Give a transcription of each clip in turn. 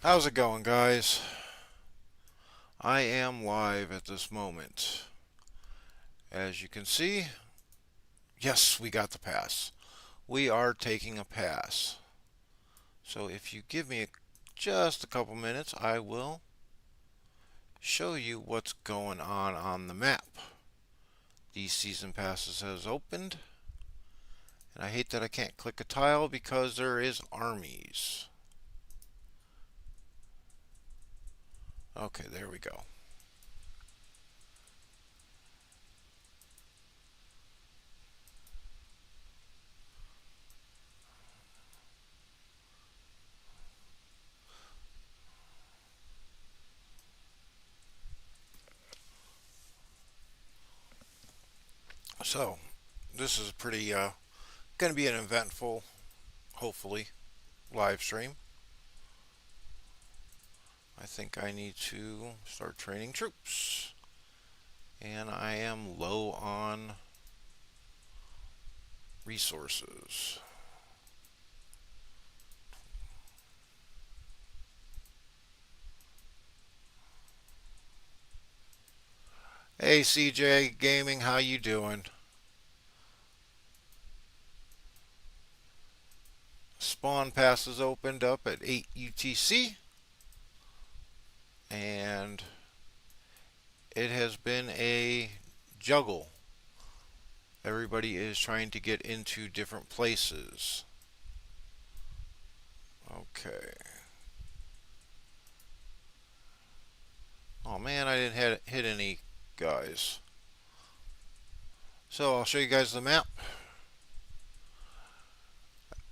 How's it going, guys? I am live at this moment. As you can see, yes, we got the pass. We are taking a pass. So if you give me just a couple minutes, I will show you what's going on the map. These season passes has opened, and I hate that I can't click a tile because there is armies. Okay, there we go. So this is pretty going to be an eventful, hopefully, live stream. I think I need to start training troops. And I am low on resources. Hey CJ Gaming, how you doing? Spawn passes opened up at 8 UTC. And it has been a juggle. Everybody is trying to get into different places. Okay. Oh man, I didn't hit any guys. So I'll show you guys the map.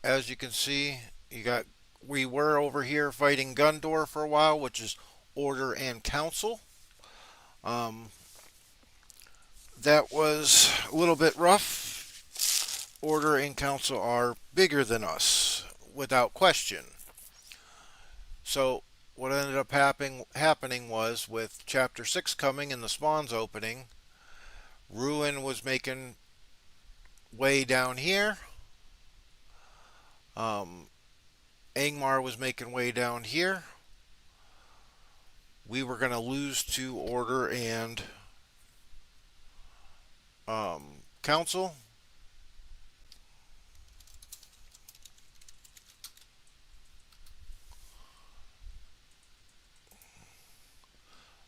As you can see, we were over here fighting Gundor for a while, which is Order and Council. Um, that was a little bit rough. Order and Council are bigger than us, without question. So what ended up happening was with Chapter 6 coming and the spawns opening, Ruin was making way down here. Angmar was making way down here. We were going to lose to Order and Council.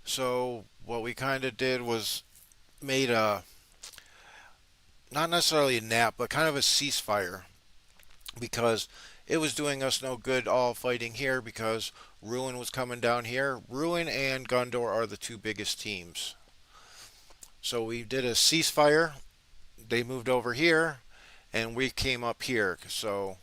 So what we kind of did was made a, not necessarily a nap, but kind of a ceasefire, because it was doing us no good all fighting here because Ruin was coming down here. Ruin and Gundor are the two biggest teams. So we did a ceasefire. They moved over here, and we came up here. So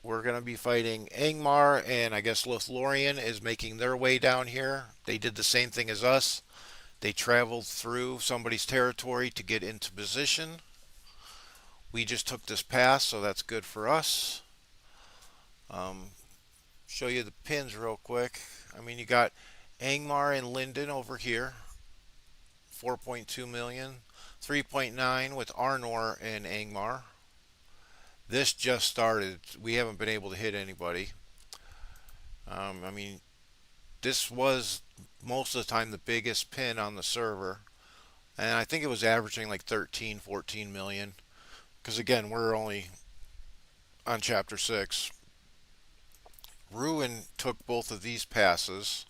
we're going to be fighting Angmar, and I guess Lothlorien is making their way down here. They did the same thing as us. They traveled through somebody's territory to get into position. We just took this pass, so that's good for us. Show you the pins real quick. I mean, you got Angmar and Linden over here, 4.2 million, 3.9 with Arnor and Angmar. This just started. We haven't been able to hit anybody. I mean, this was most of the time the biggest pin on the server. And I think it was averaging like 13, 14 million. Because again, we're only on Chapter 6. Ruin took both of these passes.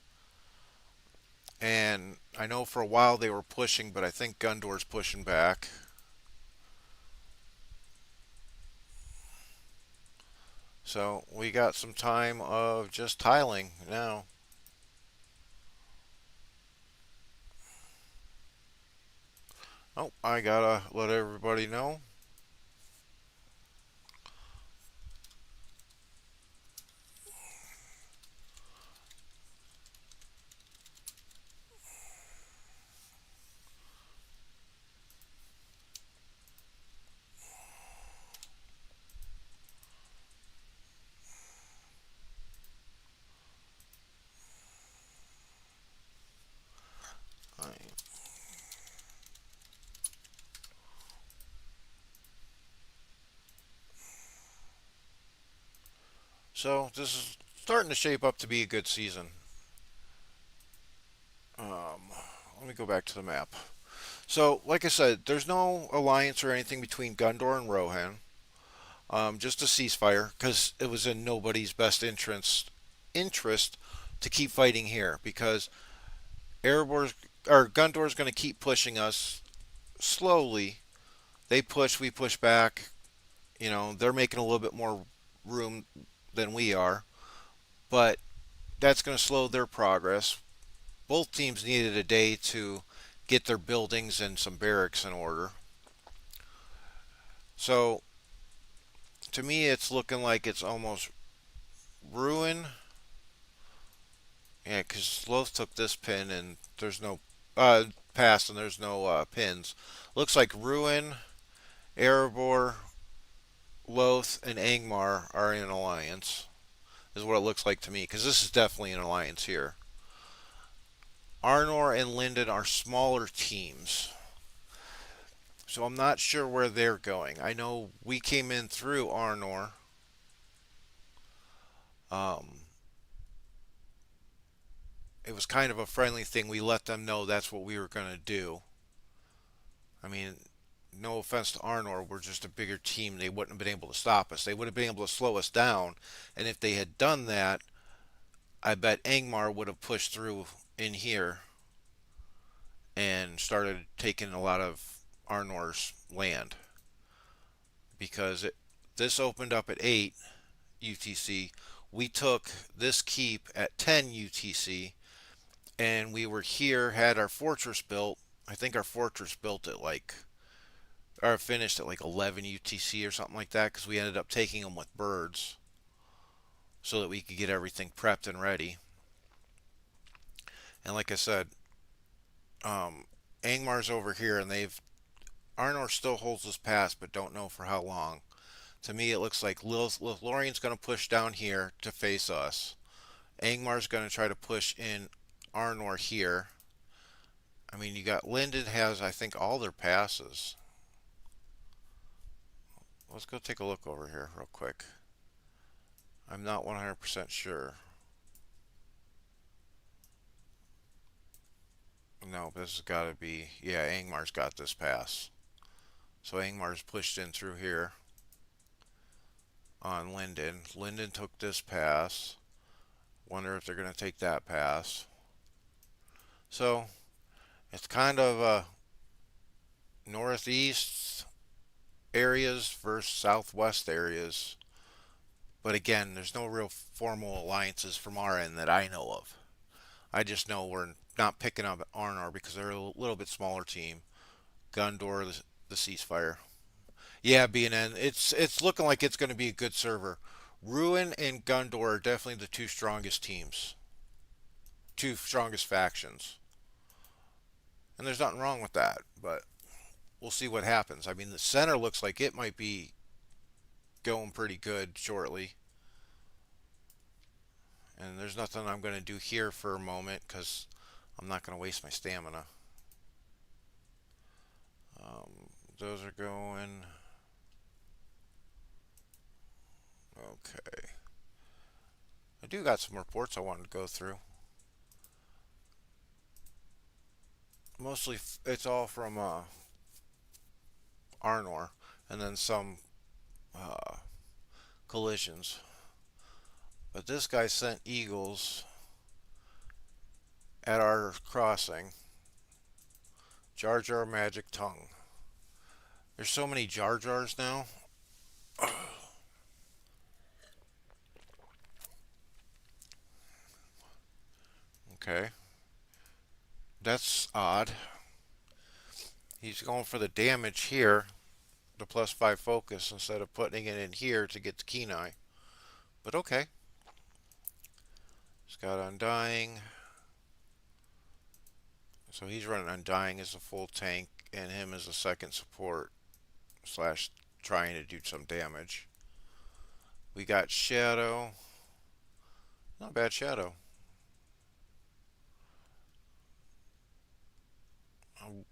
And I know for a while they were pushing, but I think Gundor's pushing back. So we got some time of just tiling now. Oh, I gotta let everybody know. So this is starting to shape up to be a good season. Um, Let me go back to the map. So, like I said, there's no alliance or anything between Gundor and Rohan. Just a ceasefire because it was in nobody's best interest to keep fighting here because Erebor's or Gundor's going to keep pushing us slowly. They push, we push back. You know, they're making a little bit more room than we are, but that's going to slow their progress. Both teams needed a day to get their buildings and some barracks in order. So to me, it's looking like it's almost ruin. Yeah, because Loth took this pin and there's no pass and there's no pins. Looks like Ruin, Erebor, Loth, and Angmar are in alliance. Is what it looks like to me because this is definitely an alliance here. Arnor and Linden are smaller teams. So I'm not sure where they're going. I know we came in through Arnor. Um, it was kind of a friendly thing. We let them know that's what we were going to do. I mean, no offense to Arnor, we're just a bigger team. They wouldn't have been able to stop us. They would have been able to slow us down. And if they had done that, I bet Angmar would have pushed through in here and started taking a lot of Arnor's land because this opened up at 8 UTC. We took this keep at 10 UTC, and we were here, had our fortress built. I think our fortress built at like, or finished at like 11 UTC or something like that because we ended up taking them with birds so that we could get everything prepped and ready. And like I said, Angmar's over here, and Arnor still holds this pass, but don't know for how long. To me, it looks like Lothlorien's going to push down here to face us. Angmar's going to try to push in Arnor here. I mean, you got Linden has, I think, all their passes. Let's go take a look over here real quick. I'm not 100% sure. No, this has got to be, yeah, Angmar's got this pass. So Angmar's pushed in through here on Linden. Linden took this pass. Wonder if they're going to take that pass. So it's kind of northeast areas versus southwest areas. But again, there's no real formal alliances from our end that I know of. I just know we're not picking up Arnor because they're a little bit smaller team. Gundor, the ceasefire. Yeah, BNN. It's looking like it's going to be a good server. Ruin and Gundor are definitely the two strongest teams, two strongest factions, and there's nothing wrong with that. But we'll see what happens. I mean, the center looks like it might be going pretty good shortly. And there's nothing I'm going to do here for a moment because I'm not going to waste my stamina. Those are going. Okay. I do got some reports I wanted to go through. Mostly, it's all from Arnor, and then some uh, collisions. But this guy sent eagles at our crossing. Jar Jar Magic Tongue. There's so many Jar Jars now. Okay. That's odd. He's going for the damage here, the +5 focus, instead of putting it in here to get the Kenai. But okay. He's got Undying. So he's running Undying as a full tank and him as a second support slash trying to do some damage. We got Shadow. Not bad Shadow. Oh,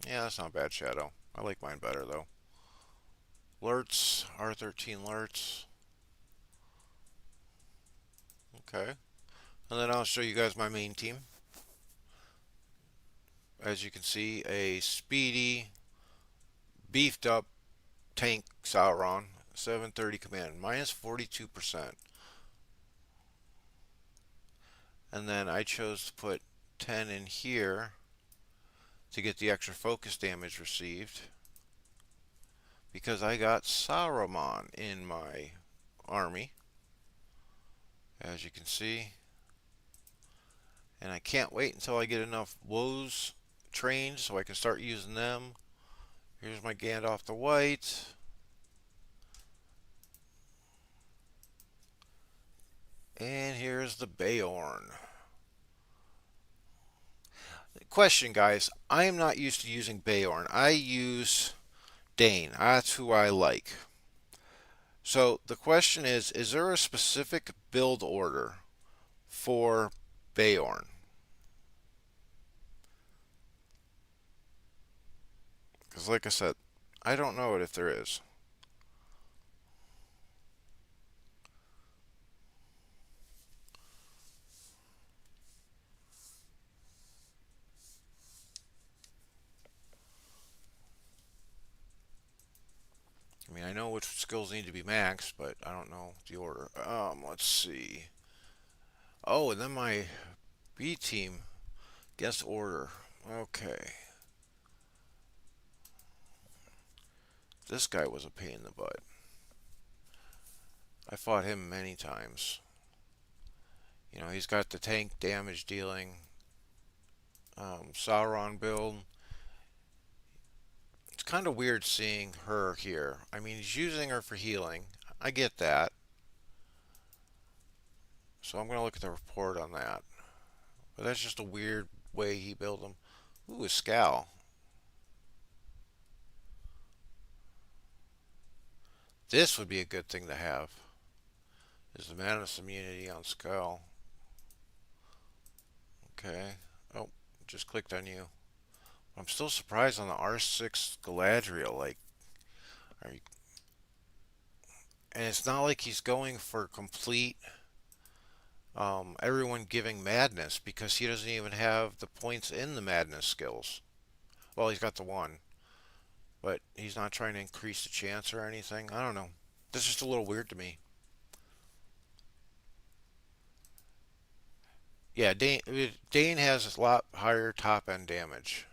yeah, that's not bad Shadow. I like mine better though. Lurts, R13 Lurts. Okay. And then I'll show you guys my main team. As you can see, a speedy, beefed up tank Sauron, 730 command, minus 42%. And then I chose to put 10 in here to get the extra focus damage received because I got Saruman in my army, as you can see. And I can't wait until I get enough woes trained so I can start using them. Here's my Gandalf the White. And here's the Beorn. Question, guys. I am not used to using Beorn. I use Dane. That's who I like. So the question is there a specific build order for Beorn? Because like I said, I don't know it if there is. I mean, I know which skills need to be maxed, but I don't know the order. Let's see. Oh, and then my B team guess order. Okay. This guy was a pain in the butt. I fought him many times. You know, he's got the tank damage dealing Sauron build. It's kind of weird seeing her here. I mean, he's using her for healing. I get that. So I'm going to look at the report on that. But that's just a weird way he built them. Ooh, a Scowl. This would be a good thing to have. Is the madness immunity on Skull. Okay. Oh, just clicked on you. I'm still surprised on the R6 Galadriel. Like, are you, and it's not like he's going for complete everyone giving madness because he doesn't even have the points in the madness skills. Well, he's got the one, but he's not trying to increase the chance or anything. I don't know. That's just a little weird to me. Yeah, Dane has a lot higher top end damage,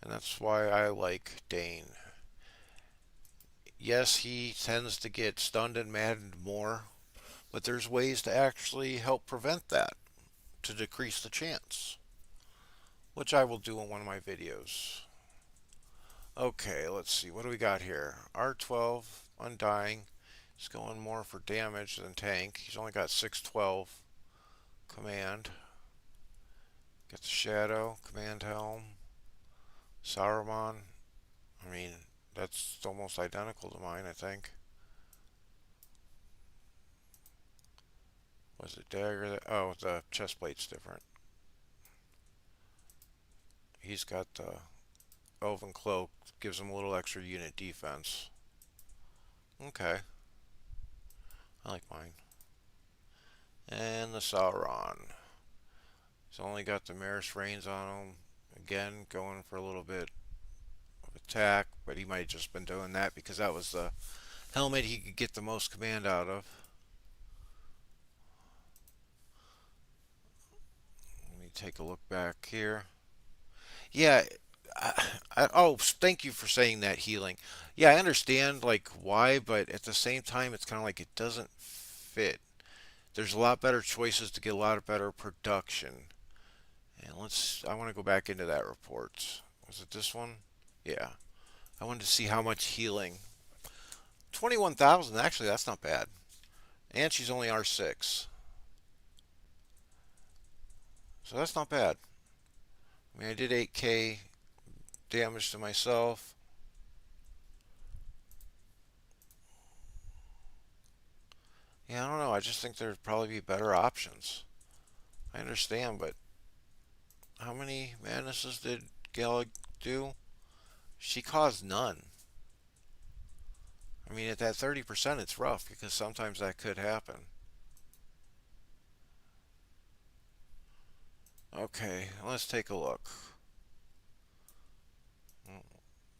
and that's why I like Dane. Yes, he tends to get stunned and maddened more, but there's ways to actually help prevent that to decrease the chance, which I will do in one of my videos. Okay, let's see. What do we got here? R12, Undying. He's going more for damage than tank. He's only got 612 command. Got the Shadow, Command Helm, Saruman. I mean, that's almost identical to mine, I think. Was it dagger? Oh, the chest plate's different. He's got the Elven Cloak, gives him a little extra unit defense. Okay, I like mine. And the Sauron. He's only got the Maris Reigns on him. Again, going for a little bit of attack, but he might have just been doing that because that was the helmet he could get the most command out of. Let me take a look back here. Yeah. Oh, thank you for saying that healing. Yeah, I understand like why, but at the same time, it's kind of like it doesn't fit. There's a lot better choices to get a lot of better production. And I want to go back into that report. Was it this one? Yeah. I wanted to see how much healing. 21,000. Actually, that's not bad. And she's only R6. So that's not bad. I mean, I did 8k damage to myself. Yeah, I don't know. I just think there'd probably be better options. I understand, but how many madnesses did Galag do? She caused none. I mean, at that 30%, it's rough because sometimes that could happen. Okay, let's take a look.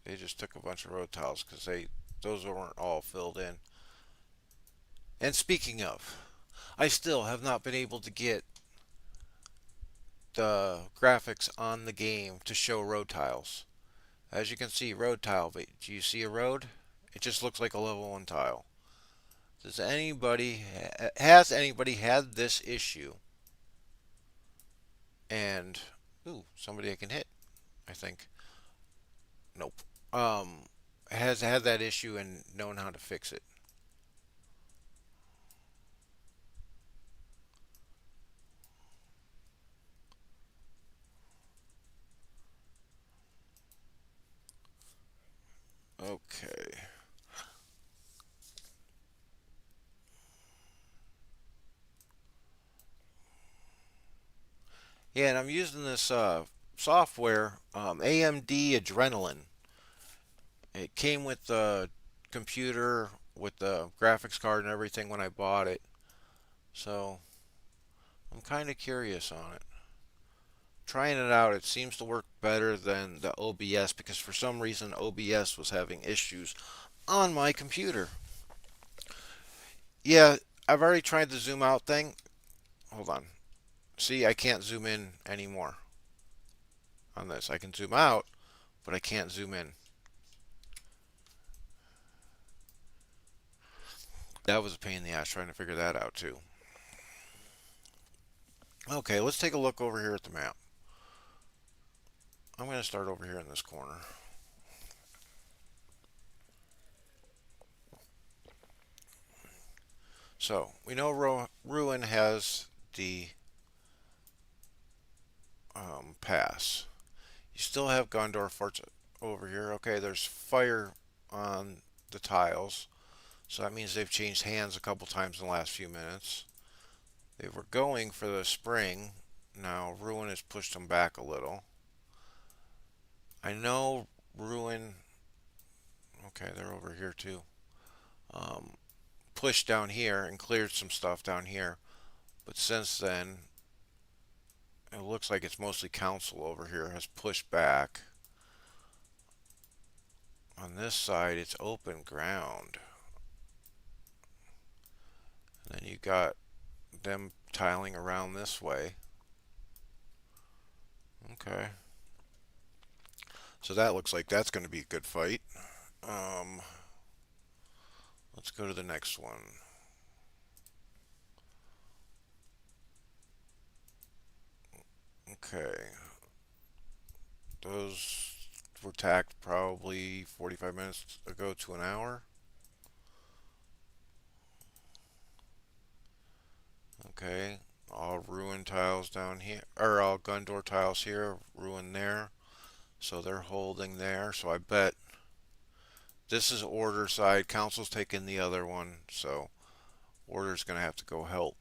They just took a bunch of road tiles because those weren't all filled in. And speaking of, I still have not been able to get the graphics on the game to show road tiles. As you can see, road tile, but do you see a road? It just looks like a level 1 tile. Has anybody had this issue? And, ooh, somebody I can hit, I think. Nope. Um, has had that issue and known how to fix it. Okay. Yeah, and I'm using this software, AMD Adrenaline. It came with the computer, with the graphics card and everything when I bought it. So I'm kind of curious on it. Trying it out, it seems to work better than the OBS because for some reason OBS was having issues on my computer. Yeah, I've already tried the zoom out thing. Hold on. See, I can't zoom in anymore on this. I can zoom out, but I can't zoom in. That was a pain in the ass trying to figure that out too. Okay, let's take a look over here at the map. I'm going to start over here in this corner. So, we know Ruin has the pass. You still have Gondor Forts over here. Okay, there's fire on the tiles. So that means they've changed hands a couple times in the last few minutes. They were going for the spring. Now Ruin has pushed them back a little. I know Ruin. Okay, they're over here too. Um, Pushed down here and cleared some stuff down here. But since then, it looks like it's mostly council over here has pushed back. On this side, it's open ground. And then you got them tiling around this way. Okay. So that looks like that's going to be a good fight. Um, let's go to the next one. Okay. Those were tacked probably 45 minutes ago to an hour. Okay. All ruin tiles down here, or all Gundor tiles here, ruin there. So they're holding there. So I bet this is order side. Council's taking the other one. So order's going to have to go help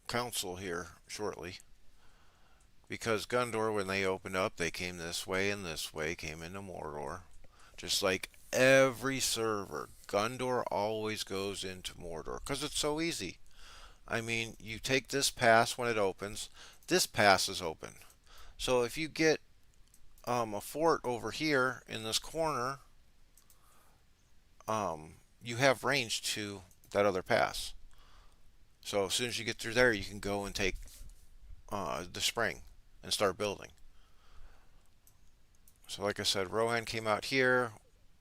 council here shortly. Because Gundor, when they opened up, they came this way and this way, came into Mordor. Just like every server, Gundor always goes into Mordor because it's so easy. I mean, you take this pass when it opens, this pass is open. So if you get a fort over here in this corner, you have range to that other pass. So as soon as you get through there, you can go and take the spring and start building. So like I said, Rohan came out here.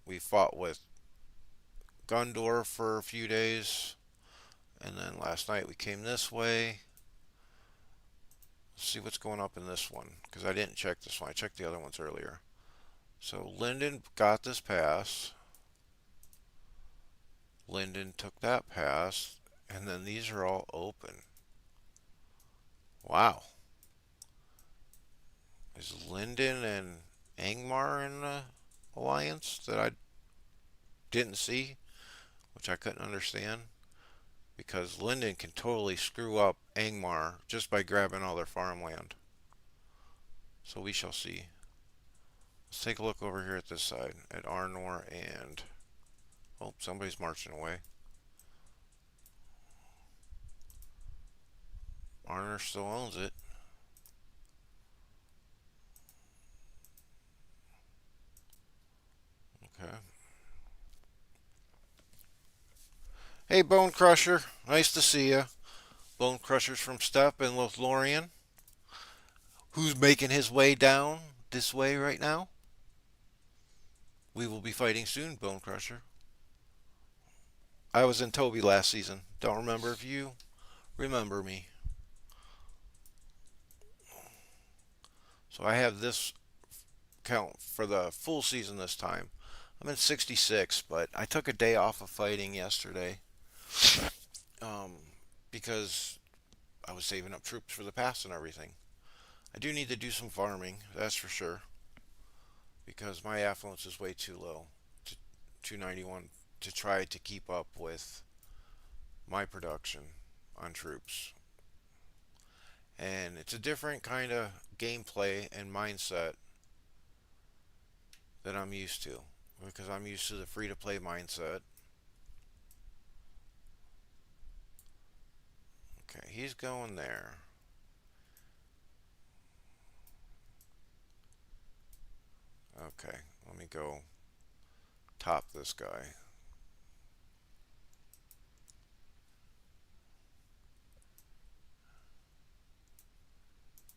We fought with Gundor for a few days. And then last night we came this way. Let's see what's going up in this one. Because I didn't check this one. I checked the other ones earlier. So Lyndon got this pass. Lyndon took that pass. And then these are all open. Wow. Is Lyndon and Angmar in the alliance that I didn't see? Which I couldn't understand. Because Lyndon can totally screw up Angmar just by grabbing all their farmland. So we shall see. Let's take a look over here at this side at Arnor and oh, somebody's marching away. Arner still owns it. Okay. Hey, Bone Crusher. Nice to see you. Bone Crusher's from Step and LoTRian. Who's making his way down this way right now? We will be fighting soon, Bone Crusher. I was in Toby last season. Don't remember if you remember me. So I have this count for the full season this time. I'm in 66, but I took a day off of fighting yesterday um, because I was saving up troops for the pass and everything. I do need to do some farming, that's for sure, because my affluence is way too low, to 291, to try to keep up with my production on troops. And it's a different kind of gameplay and mindset that I'm used to, because I'm used to the free to play mindset. Okay, he's going there. Okay, let me go top this guy.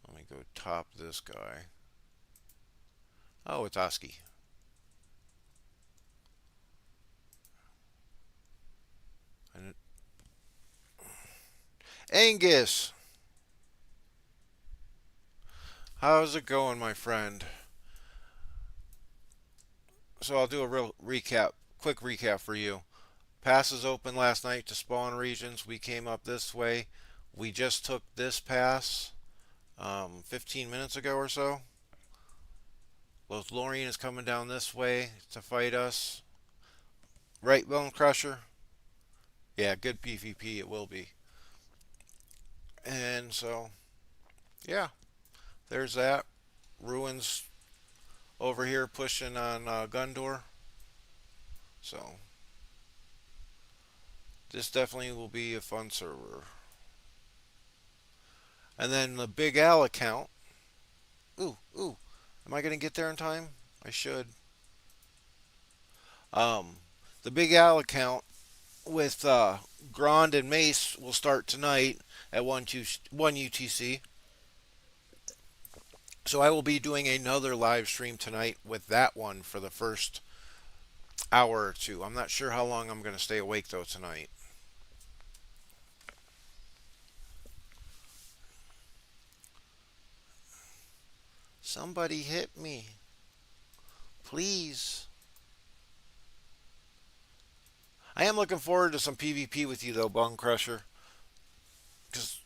Let me go top this guy. Oh, it's Oski. And Angus, how's it going, my friend? So I'll do a real recap, quick recap for you. Passes open last night to spawn regions. We came up this way. We just took this pass 15 minutes ago or so. LoTRian is coming down this way to fight us. Right, Bone Crusher? Yeah, good PvP it will be. And so, yeah, there's that. Ruins over here pushing on Gundor. So, this definitely will be a fun server. And then the Big Al account. Ooh. Am I going to get there in time? I should. Um, the Big Al account with Grand and Mace will start tonight at 1 UTC. So I will be doing another live stream tonight with that one for the first hour or two. I'm not sure how long I'm going to stay awake though tonight. Somebody hit me. Please. I am looking forward to some PvP with you though, Bone Crusher. Because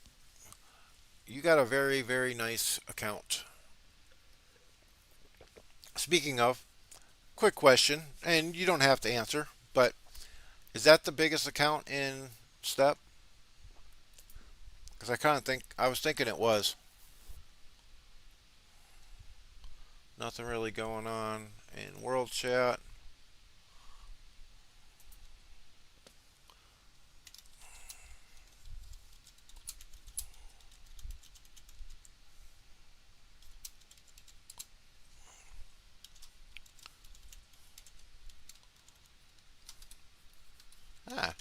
you got a very, very nice account. Speaking of, quick question, and you don't have to answer, but is that the biggest account in Step? Because I was thinking it was. Nothing really going on in World Chat. Ah,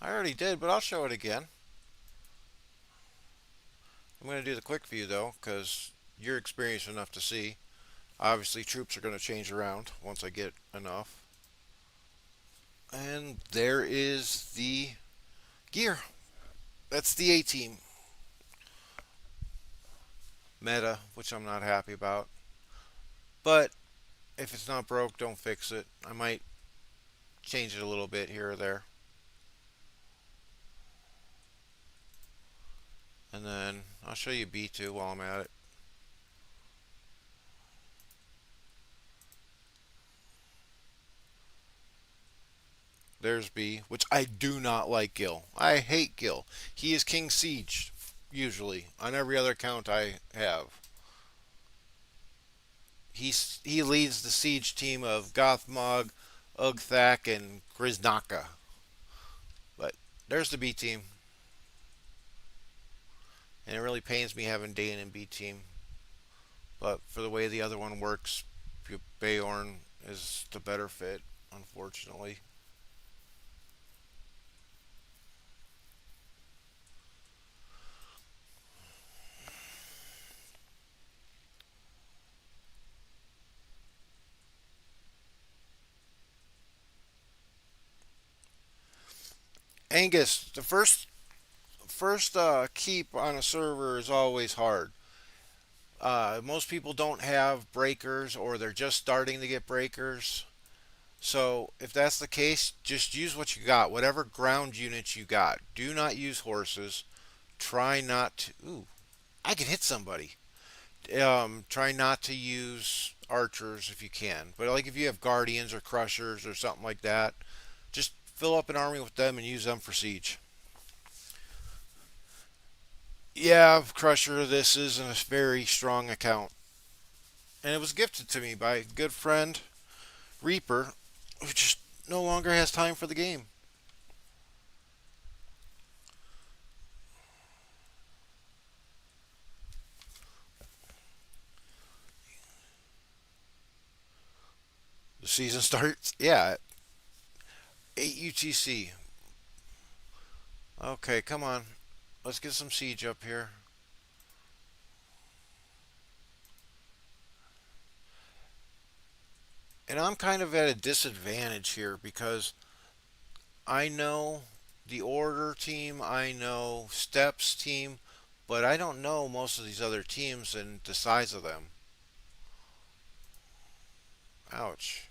I already did, but I'll show it again. I'm going to do the quick view though, because you're experienced enough to see. Obviously, troops are going to change around once I get enough. And there is the gear. That's the A team meta, which I'm not happy about. But if it's not broke, don't fix it. I might change it a little bit here or there. And then I'll show you B2 while I'm at it. There's B, which I do not like Gil. I hate Gil. He is King Siege, usually, on every other account I have. He leads the siege team of Gothmog, Ugthak, and Griznaka. But there's the B team, and it really pains me having Dane in B team. But for the way the other one works, Bayorn is the better fit, unfortunately. Angus, the first keep on a server is always hard. Most people don't have breakers, or they're just starting to get breakers. So if that's the case, just use what you got, whatever ground units you got. Do not use horses. Try not to. Ooh, I could hit somebody. Try not to use archers if you can. But like if you have guardians or crushers or something like that, just fill up an army with them and use them for siege. Yeah, crusher. This is a very strong account, and it was gifted to me by a good friend Reaper, who just no longer has time for the game. The season starts. Yeah, 8 UTC. Okay, come on. Let's get some siege up here. And I'm kind of at a disadvantage here because I know the Order team, I know Steps team, but I don't know most of these other teams and the size of them. Ouch.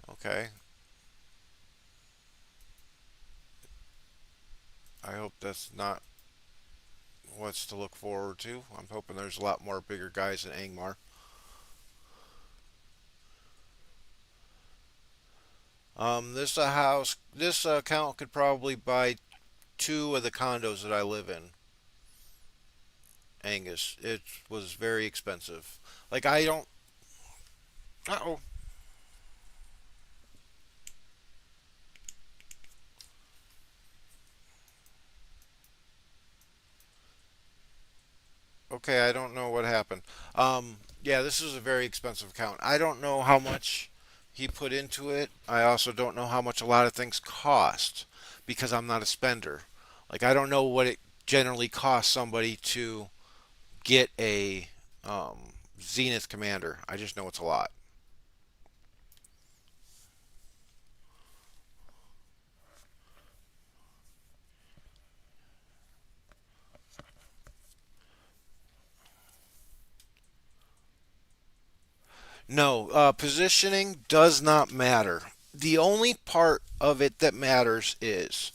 Okay. I hope that's not what's to look forward to. I'm hoping there's a lot more bigger guys than Angmar. This house, this account could probably buy two of the condos that I live in. Angus, it was very expensive. Like I don't. Oh. Okay, I don't know what happened. Yeah, this is a very expensive account. I don't know how much he put into it. I also don't know how much a lot of things cost because I'm not a spender. Like I don't know what it generally costs somebody to get a Zenith Commander. I just know it's a lot. No, positioning does not matter. The only part of it that matters is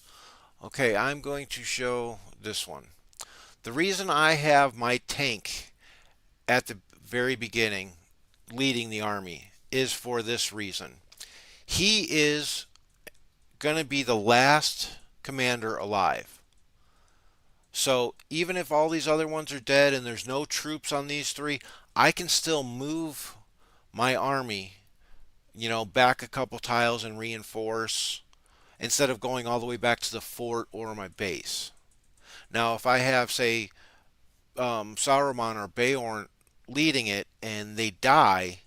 okay, I'm going to show this one. The reason I have my tank at the very beginning leading the army is for this reason. He is going to be the last commander alive. So even if all these other ones are dead and there's no troops on these three, I can still move my army, back a couple tiles and reinforce instead of going all the way back to the fort or my base. Now, if I have, say, Saruman or Bayorn leading it and they die,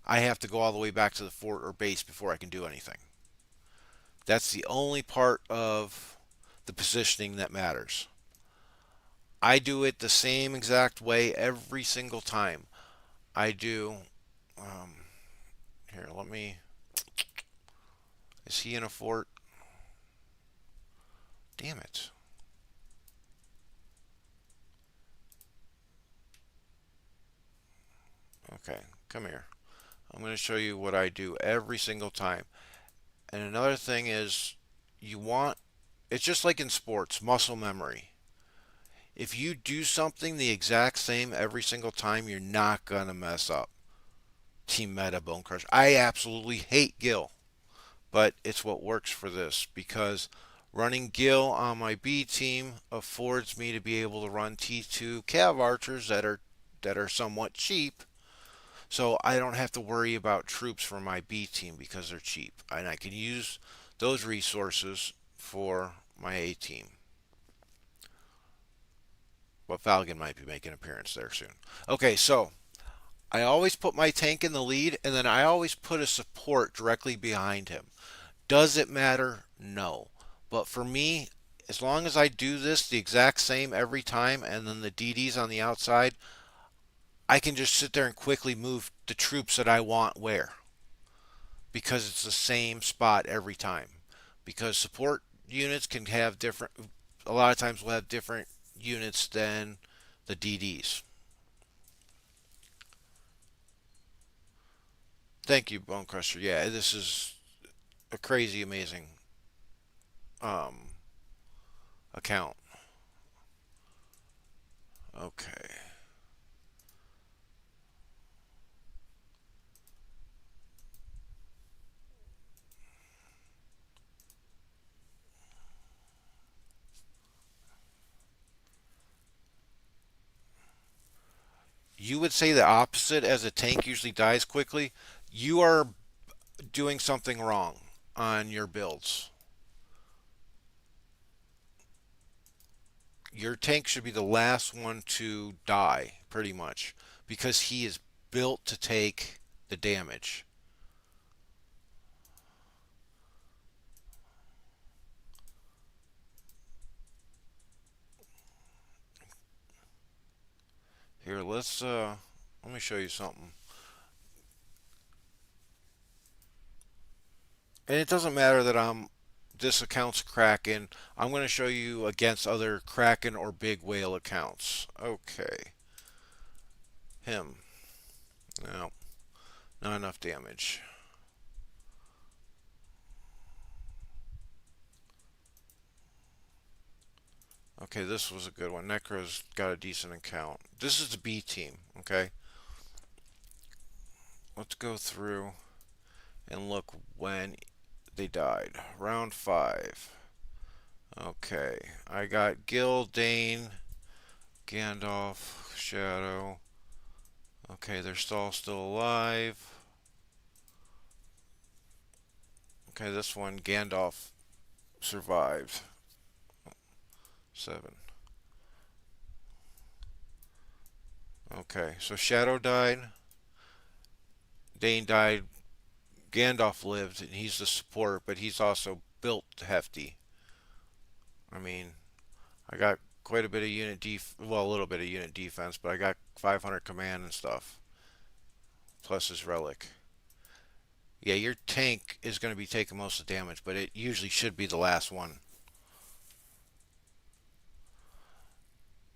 I have to go all the way back to the fort or base before I can do anything. That's the only part of the positioning that matters. I do it the same exact way every single time. I do. Um, Here, let me. Is he in a fort? Damn it. Okay, come here. I'm going to show you what I do every single time. And another thing is, you want. It's just like in sports, muscle memory. If you do something the exact same every single time, you're not going to mess up. Team Meta Bone Crush. I absolutely hate Gil, but it's what works for this because running Gil on my B team affords me to be able to run T2 Cav Archers that are somewhat cheap, So I don't have to worry about troops for my B team because they're cheap. And I can use those resources for my A team. But Falcon might be making an appearance there soon. Okay, so I always put my tank in the lead, and then I always put a support directly behind him. Does it matter? No. But for me, as long as I do this the exact same every time, and then the DD's on the outside, I can just sit there and quickly move the troops that I want where. Because it's the same spot every time. Because support units can have different, a lot of times will have different units than the DDs. Thank you, Bone Crusher. Yeah, this is a crazy amazing um, account. Okay. You would say the opposite as a tank usually dies quickly. You are doing something wrong on your builds. Your tank should be the last one to die, pretty much, because he is built to take the damage. Here, let me show you something. And it doesn't matter that this account's Kraken. I'm going to show you against other Kraken or Big Whale accounts. Okay, him. No, not enough damage. Okay, this was a good one. Necro's got a decent account. This is the B team, okay? Let's go through and look when they died. Round 5. Okay, I got Gil, Dane, Gandalf, Shadow. Okay, they're all still alive. Okay, this one, Gandalf survived. 7. Okay, so Shadow died, Dane died, Gandalf lived, and he's the support, but he's also built hefty. I mean, I got quite a bit of well, a little bit of unit defense, but I got 500 command and stuff, plus his relic. Yeah, your tank is going to be taking most of the damage, but it usually should be the last one.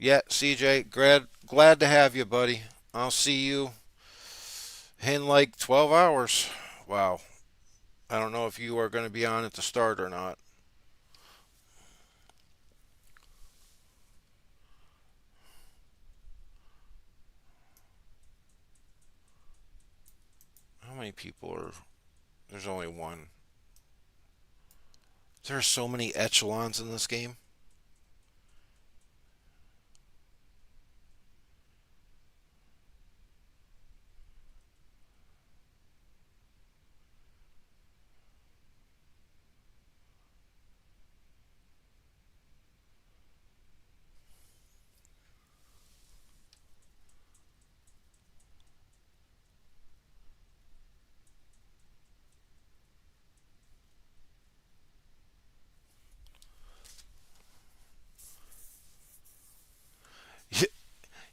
Yeah, CJ, glad to have you, buddy. I'll see you in like 12 hours. Wow. I don't know if you are going to be on at the start or not. How many people are. There's only one. There are so many echelons in this game.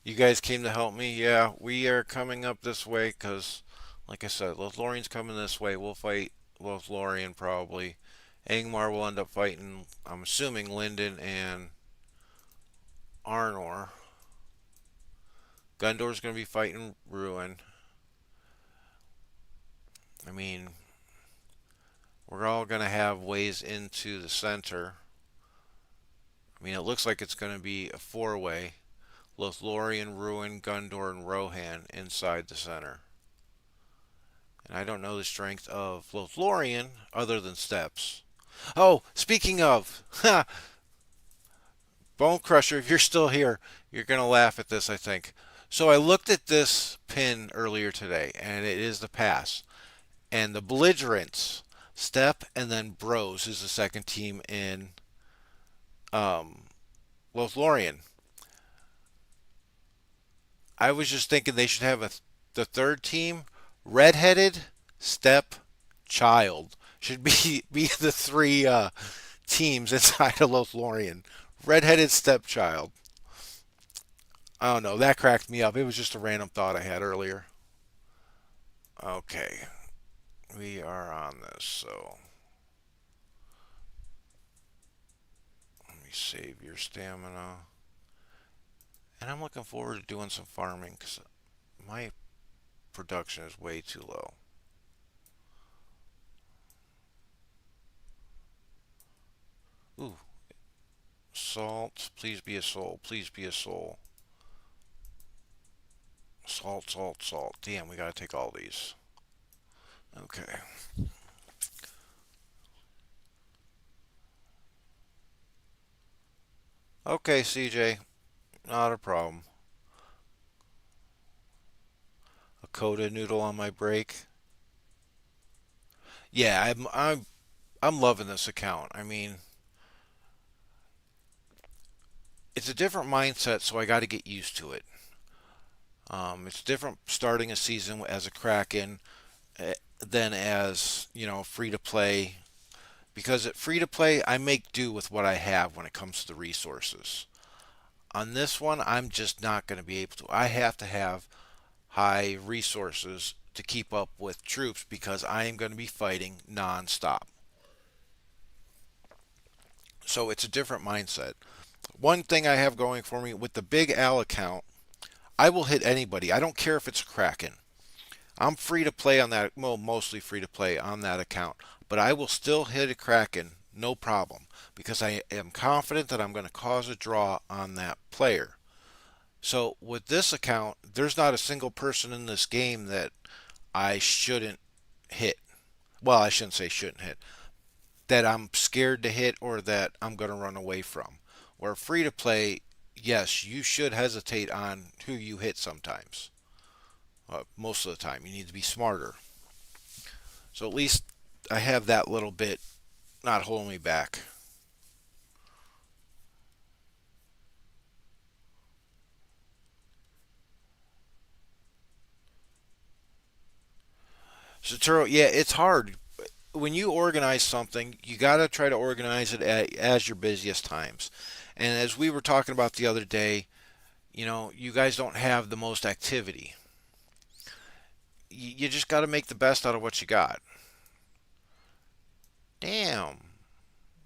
You guys came to help me. Yeah, we are coming up this way because, like I said, Lothlorien's coming this way. We'll fight Lothlorien probably. Angmar will end up fighting, I'm assuming, Lyndon and Arnor. Gundor's going to be fighting Ruin. I mean, we're all going to have ways into the center. I mean, it looks like it's going to be a four-way. Lothlorien, Ruin, Gundor, and Rohan inside the center. And I don't know the strength of Lothlorien other than steps. Oh, speaking of, Bone Crusher, if you're still here, you're going to laugh at this, I think. So I looked at this pin earlier today, and it is the pass. And the belligerents, Step and then Bros is the second team in um, Lothlorien. I was just thinking they should have the third team, redheaded, Step, Child should be be the three teams inside of Lothlorien. Redheaded Stepchild. I don't know. That cracked me up. It was just a random thought I had earlier. Okay, we are on this. So let me save your stamina. And I'm looking forward to doing some farming because my production is way too low. Ooh, salt. Please be a soul. Please be a soul. Salt, salt, salt. Damn, we gotta take all these. Okay. Okay, CJ. Not a problem. A Coda noodle on my break. Yeah, I'm loving this account. I mean, it's a different mindset, so I got to get used to it. It's different starting a season as a Kraken than as free to play. Because at free to play, I make do with what I have when it comes to the resources. On this one, I'm just not going to be able to. I have to have high resources to keep up with troops because I am going to be fighting nonstop. So it's a different mindset. One thing I have going for me with the Big Al account, I will hit anybody. I don't care if it's a Kraken. I'm free to play on that, well, mostly free to play on that account, but I will still hit a Kraken, no problem, because I am confident that I'm going to cause a draw on that player. So with this account, there's not a single person in this game that I shouldn't hit. Well, I shouldn't say shouldn't hit, that I'm scared to hit or that I'm going to run away from. Where free to play, yes, you should hesitate on who you hit sometimes. Most of the time, you need to be smarter. So at least I have that little bit not holding me back. So Turo, yeah, it's hard. When you organize something, you got to try to organize it as your busiest times. And as we were talking about the other day, you guys don't have the most activity. You just got to make the best out of what you got. Damn,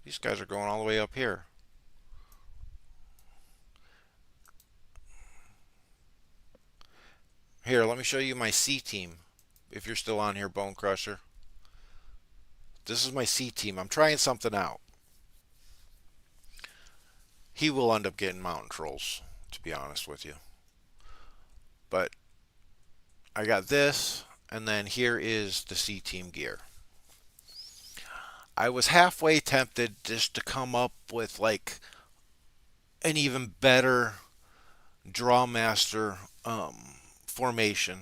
these guys are going all the way up here. Here, let me show you my C team. If you're still on here, Bone Crusher. This is my C team. I'm trying something out. He will end up getting mountain trolls, to be honest with you. But I got this, and then here is the C team gear. I was halfway tempted just to come up with like an even better Drawmaster formation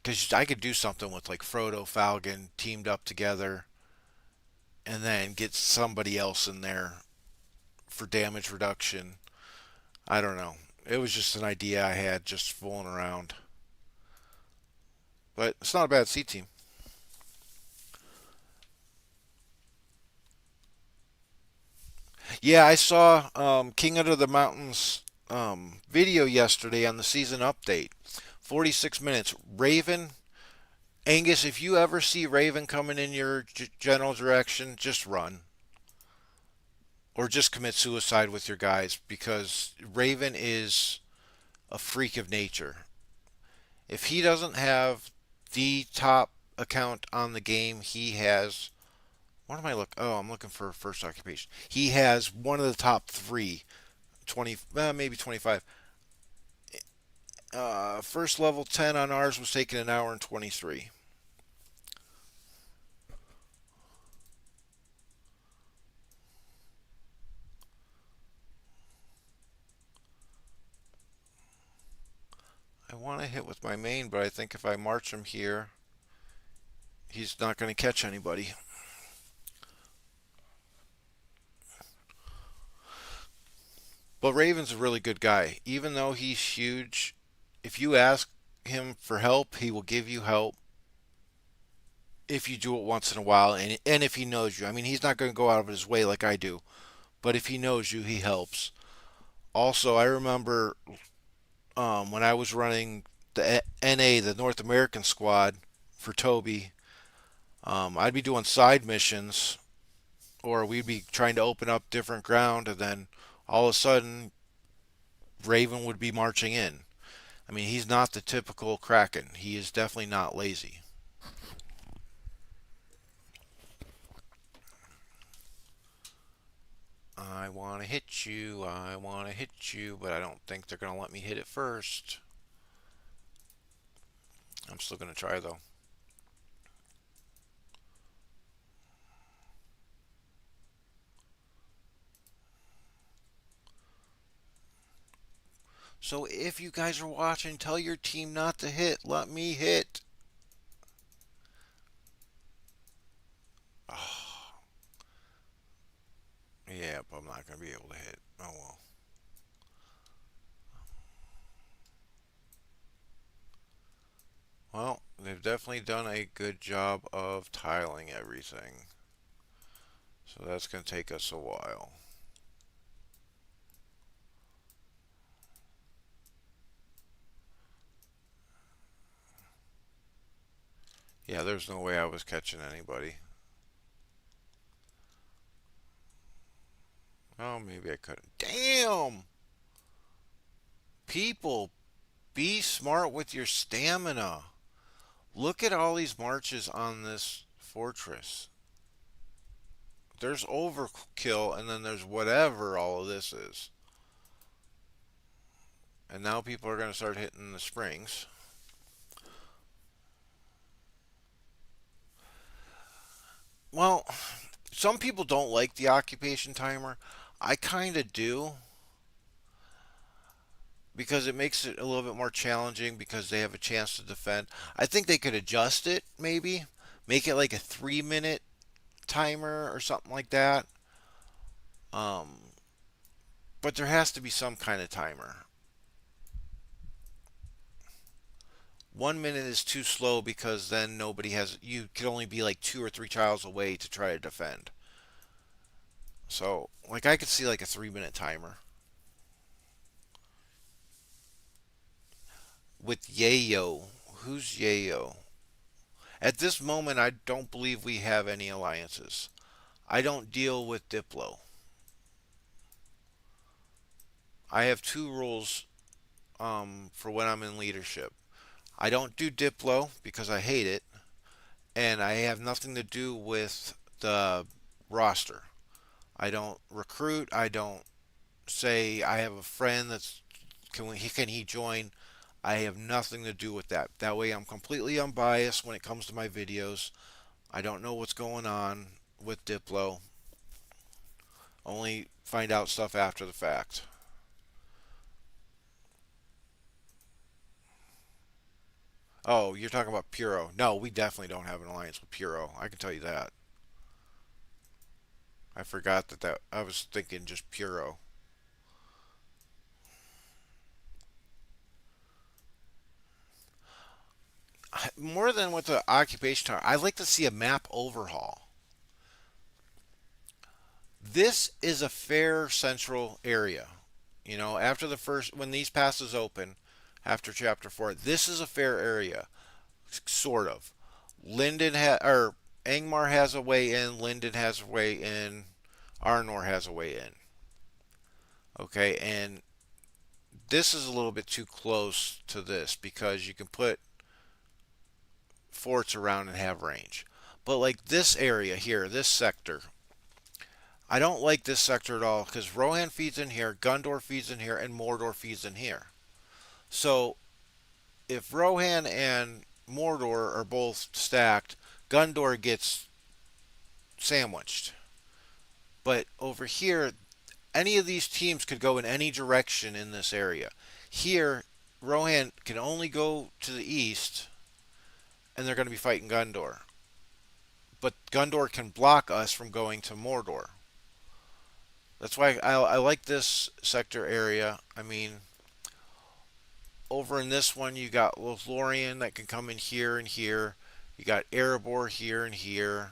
because I could do something with like Frodo, Falcon teamed up together, and then get somebody else in there for damage reduction. I don't know. It was just an idea I had just fooling around. But it's not a bad C team. Yeah, I saw King Under the Mountains video yesterday on the season update. 46 minutes. Raven. Angus, if you ever see Raven coming in your general direction, just run. Or just commit suicide with your guys because Raven is a freak of nature. If he doesn't have the top account on the game, he has. What am I looking? Oh, I'm looking for first occupation. He has one of the top three, 20, maybe 25. First level 10 on ours was taking an hour and 23. I want to hit with my main, but I think if I march him here, he's not going to catch anybody. But Raven's a really good guy. Even though he's huge, if you ask him for help, he will give you help if you do it once in a while and if he knows you. I mean, he's not going to go out of his way like I do, but if he knows you, he helps. Also, I remember when I was running the NA, the North American squad for Toby, I'd be doing side missions or we'd be trying to open up different ground, and then all of a sudden, Raven would be marching in. I mean, he's not the typical Kraken. He is definitely not lazy. I want to hit you, I want to hit you, but I don't think they're going to let me hit it first. I'm still going to try though. So if you guys are watching, tell your team not to hit. Let me hit. Oh, yeah, but I'm not going to be able to hit. Oh well. Well, they've definitely done a good job of tiling everything. So that's going to take us a while. Yeah, there's no way I was catching anybody. Oh, maybe I couldn't. Damn! People, be smart with your stamina. Look at all these marches on this fortress. There's overkill, and then there's whatever all of this is. And now people are going to start hitting the springs. Well, some people don't like the occupation timer. I kind of do because it makes it a little bit more challenging because they have a chance to defend. I think they could adjust it maybe, make it like a 3 minute timer or something like that. Um, but there has to be some kind of timer. 1 minute is too slow because then nobody has. You could only be like 2 or 3 tiles away to try to defend. So, like, I could see like a 3 minute timer with Yayo. Who's Yayo? At this moment, I don't believe we have any alliances. I don't deal with Diplo. I have two rules for when I'm in leadership. I don't do Diplo because I hate it, and I have nothing to do with the roster. I don't recruit. I don't say I have a friend that's can he join. I have nothing to do with that. That way, I'm completely unbiased when it comes to my videos. I don't know what's going on with Diplo. Only find out stuff after the fact. Oh, you're talking about Puro. No, we definitely don't have an alliance with Puro. I can tell you that. I forgot that I was thinking just Puro. More than with the occupation tower, I'd like to see a map overhaul. This is a fair central area. You know, after the first, when these passes open, after chapter 4, this is a fair area, sort of. Or Angmar has a way in, Linden has a way in, Arnor has a way in. Okay, and this is a little bit too close to this because you can put forts around and have range. But like this area here, this sector, I don't like this sector at all because Rohan feeds in here, Gondor feeds in here, and Mordor feeds in here. So if Rohan and Mordor are both stacked, Gondor gets sandwiched. But over here, any of these teams could go in any direction in this area. Here, Rohan can only go to the east, and they're going to be fighting Gundor. But Gundor can block us from going to Mordor. That's why I like this sector area. I mean, over in this one, you got Lothlorien that can come in here and here. You got Erebor here and here.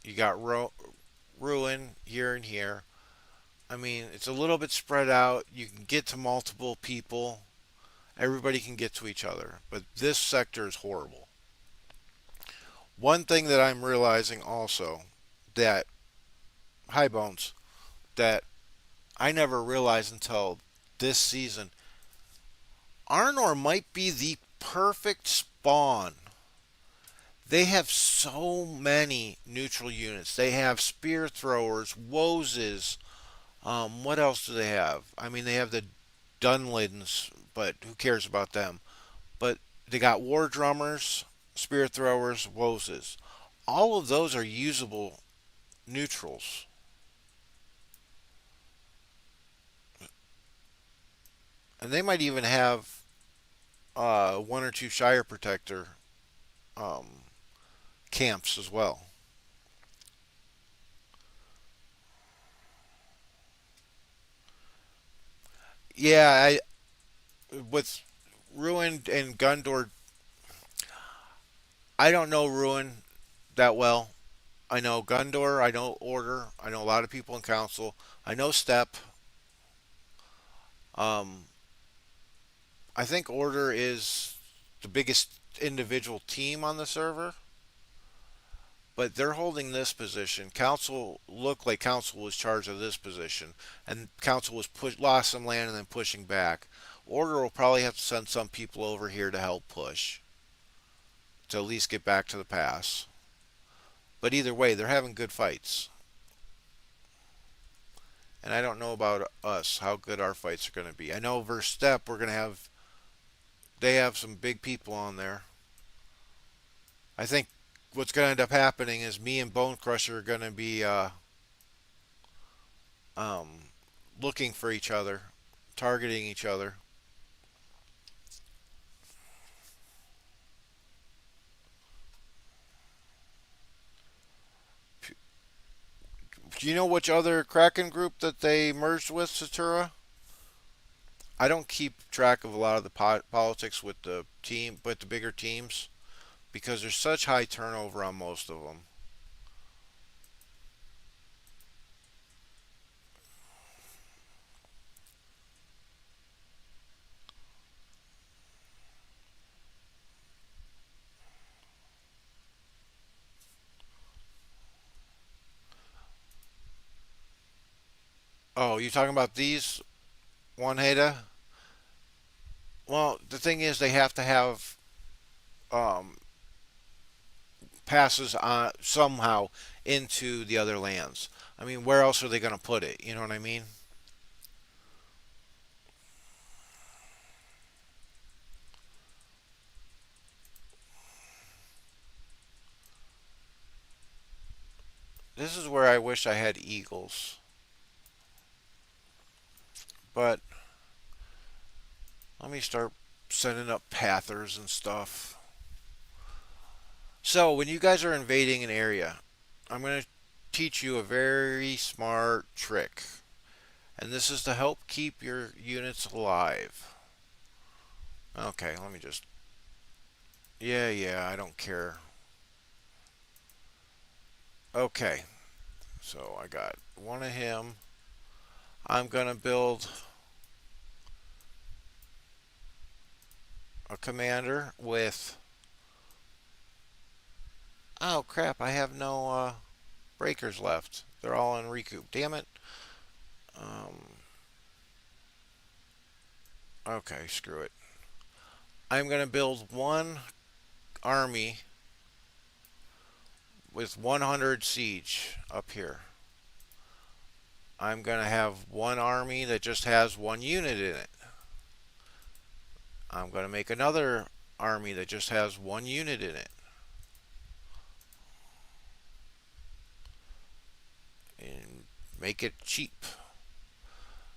You got Ruin here and here. I mean, it's a little bit spread out. You can get to multiple people. Everybody can get to each other. But this sector is horrible. One thing that I'm realizing also that, hi Bones, that I never realized until this season, Arnor might be the perfect spawn. They have so many neutral units. They have spear throwers, woses. What else do they have? I mean, they have the Dunlins, but who cares about them? But they got war drummers, spear throwers, woses. All of those are usable neutrals. And they might even have one or two Shire Protector um, camps as well. Yeah, with Ruin and Gundor, I don't know Ruin that well. I know Gundor, I know Order, I know a lot of people in Council. I know Step. Um, I think Order is the biggest individual team on the server, but they're holding this position. Council looked like Council was charged of this position, and Council was lost some land and then pushing back. Order will probably have to send some people over here to help push to at least get back to the pass. But either way, they're having good fights. And I don't know about us how good our fights are going to be. I know versus Step, we're going to have they have some big people on there. I think what's going to end up happening is me and Bone Crusher are going to be um, looking for each other, targeting each other. Do you know which other Kraken group that they merged with, Satura? I don't keep track of a lot of the politics with the team, with the bigger teams, because there's such high turnover on most of them. Oh, you talking about these one Heda? Well, the thing is, they have to have um, passes on somehow into the other lands. I mean, where else are they going to put it? You know what I mean? This is where I wish I had eagles, but let me start sending up pathers and stuff. So when you guys are invading an area, I'm going to teach you a very smart trick. And this is to help keep your units alive. Okay, let me just. Yeah, yeah, I don't care. Okay, so I got one of him. I'm going to build a commander with. Oh crap, I have no breakers left. They're all in recoup. Damn it. Um, okay, screw it. I'm going to build one army with 100 siege up here. I'm going to have one army that just has one unit in it. I'm going to make another army that just has one unit in it. And make it cheap.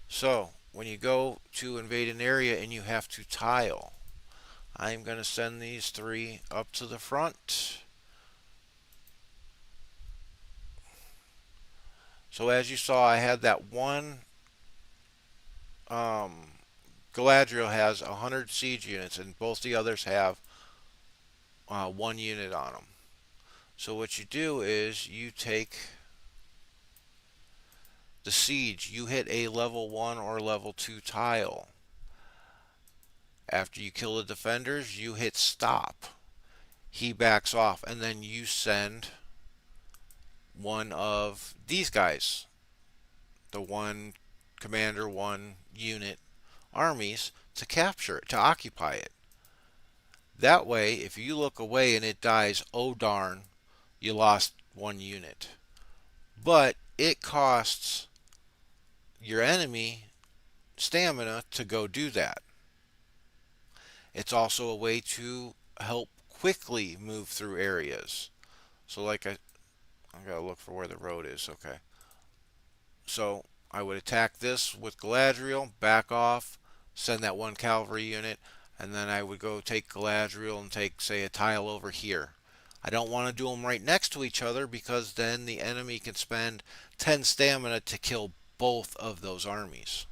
So, when you go to invade an area and you have to tile, I'm going to send these 3 up to the front. So as you saw, I had that one. um, Galadriel has 100 siege units, and both the others have 1 unit on them. So what you do is you take the siege, you hit a level 1 or level 2 tile. After you kill the defenders, you hit stop. He backs off, and then you send one of these guys, the one commander, 1 unit armies, to capture it, to occupy it. That way, if you look away and it dies, oh darn, you lost 1 unit. But it costs your enemy stamina to go do that. It's also a way to help quickly move through areas. So like I gotta look for where the road is. Okay. So I would attack this with Galadriel, back off, send that 1 cavalry unit, and then I would go take Galadriel and take, say, a tile over here. I don't want to do them right next to each other because then the enemy can spend 10 stamina to kill both of those armies.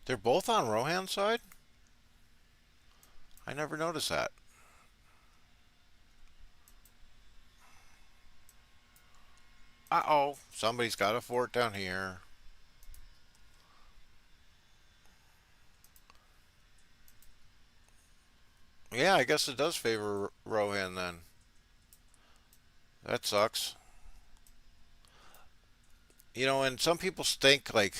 They're both on Rohan's side? I never noticed that. Uh-oh, somebody's got a fort down here. Yeah, I guess it does favor Rohan then. That sucks. And some people think like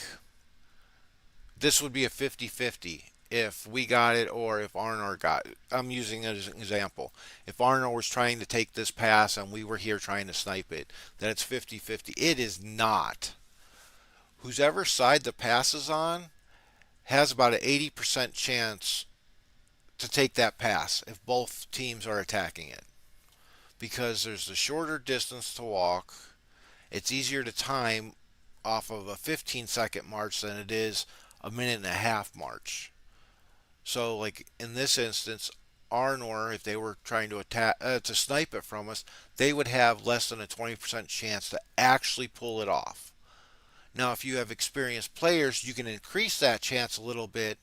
this would be a 50-50 if we got it or if Arnor got it. I'm using it as an example. If Arnor was trying to take this pass and we were here trying to snipe it, then it's 50-50. It is not. Whoever side the pass is on has about an 80% chance to take that pass if both teams are attacking it. Because there's a shorter distance to walk, it's easier to time off of a 15-second march than it is a minute and a half march. So, like in this instance, Arnor, if they were trying to attack to snipe it from us, they would have less than a 20% chance to actually pull it off. Now, if you have experienced players, you can increase that chance a little bit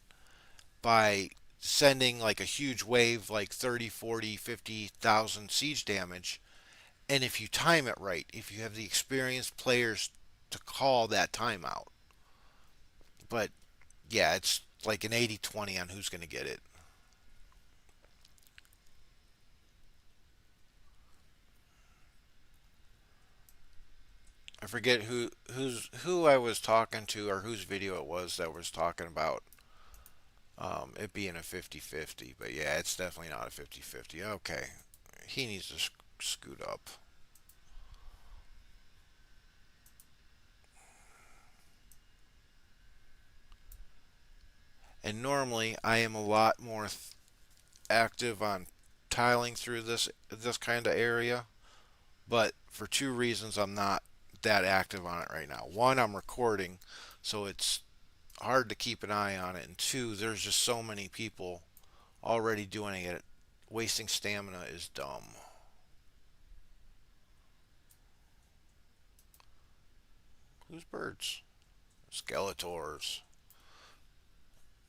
by sending like a huge wave, like 30, 40, 50,000 siege damage. And if you time it right, if you have the experienced players to call that timeout. But yeah, it's like an 80-20 on who's going to get it. I forget who I was talking to or whose video it was that was talking about it being a 50-50. But yeah, it's definitely not a 50-50. Okay, he needs to scoot up. And normally I am a lot more active on tiling through this kind of area, but for 2 reasons I'm not that active on it right now. One, I'm recording, so it's hard to keep an eye on it, and two, there's just so many people already doing it. Wasting stamina is dumb. Who's birds? Skeletors.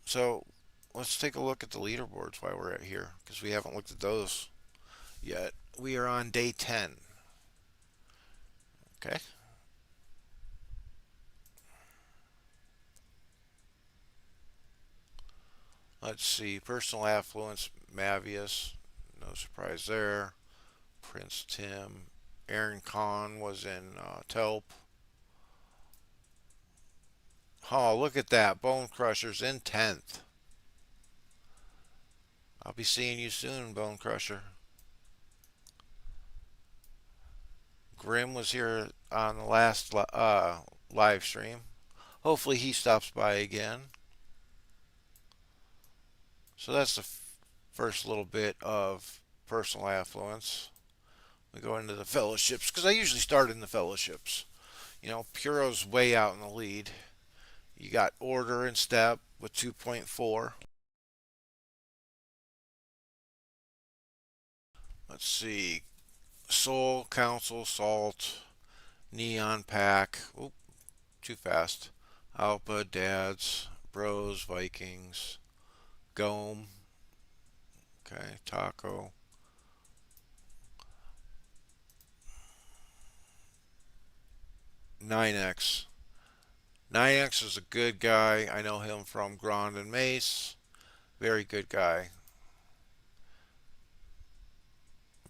So let's take a look at the leaderboards while we're at here, because we haven't looked at those yet. We are on day 10. Okay. Let's see. Personal affluence, Mavius. No surprise there. Prince Tim. Aaron Kahn was in Telp. Oh, look at that. Bone Crusher's in 10th. I'll be seeing you soon, Bone Crusher. Grim was here on the last live stream. Hopefully he stops by again. So that's the first little bit of personal affluence. We go into the fellowships because I usually start in the fellowships. Puro's way out in the lead. You got order and step with 2.4. Let's see. Soul, Council, Salt, Neon Pack. Oop, too fast. Alpa, Dads, Bros, Vikings, Gome. Okay, Taco. 9X. 9X is a good guy. I know him from Grand and Mace. Very good guy.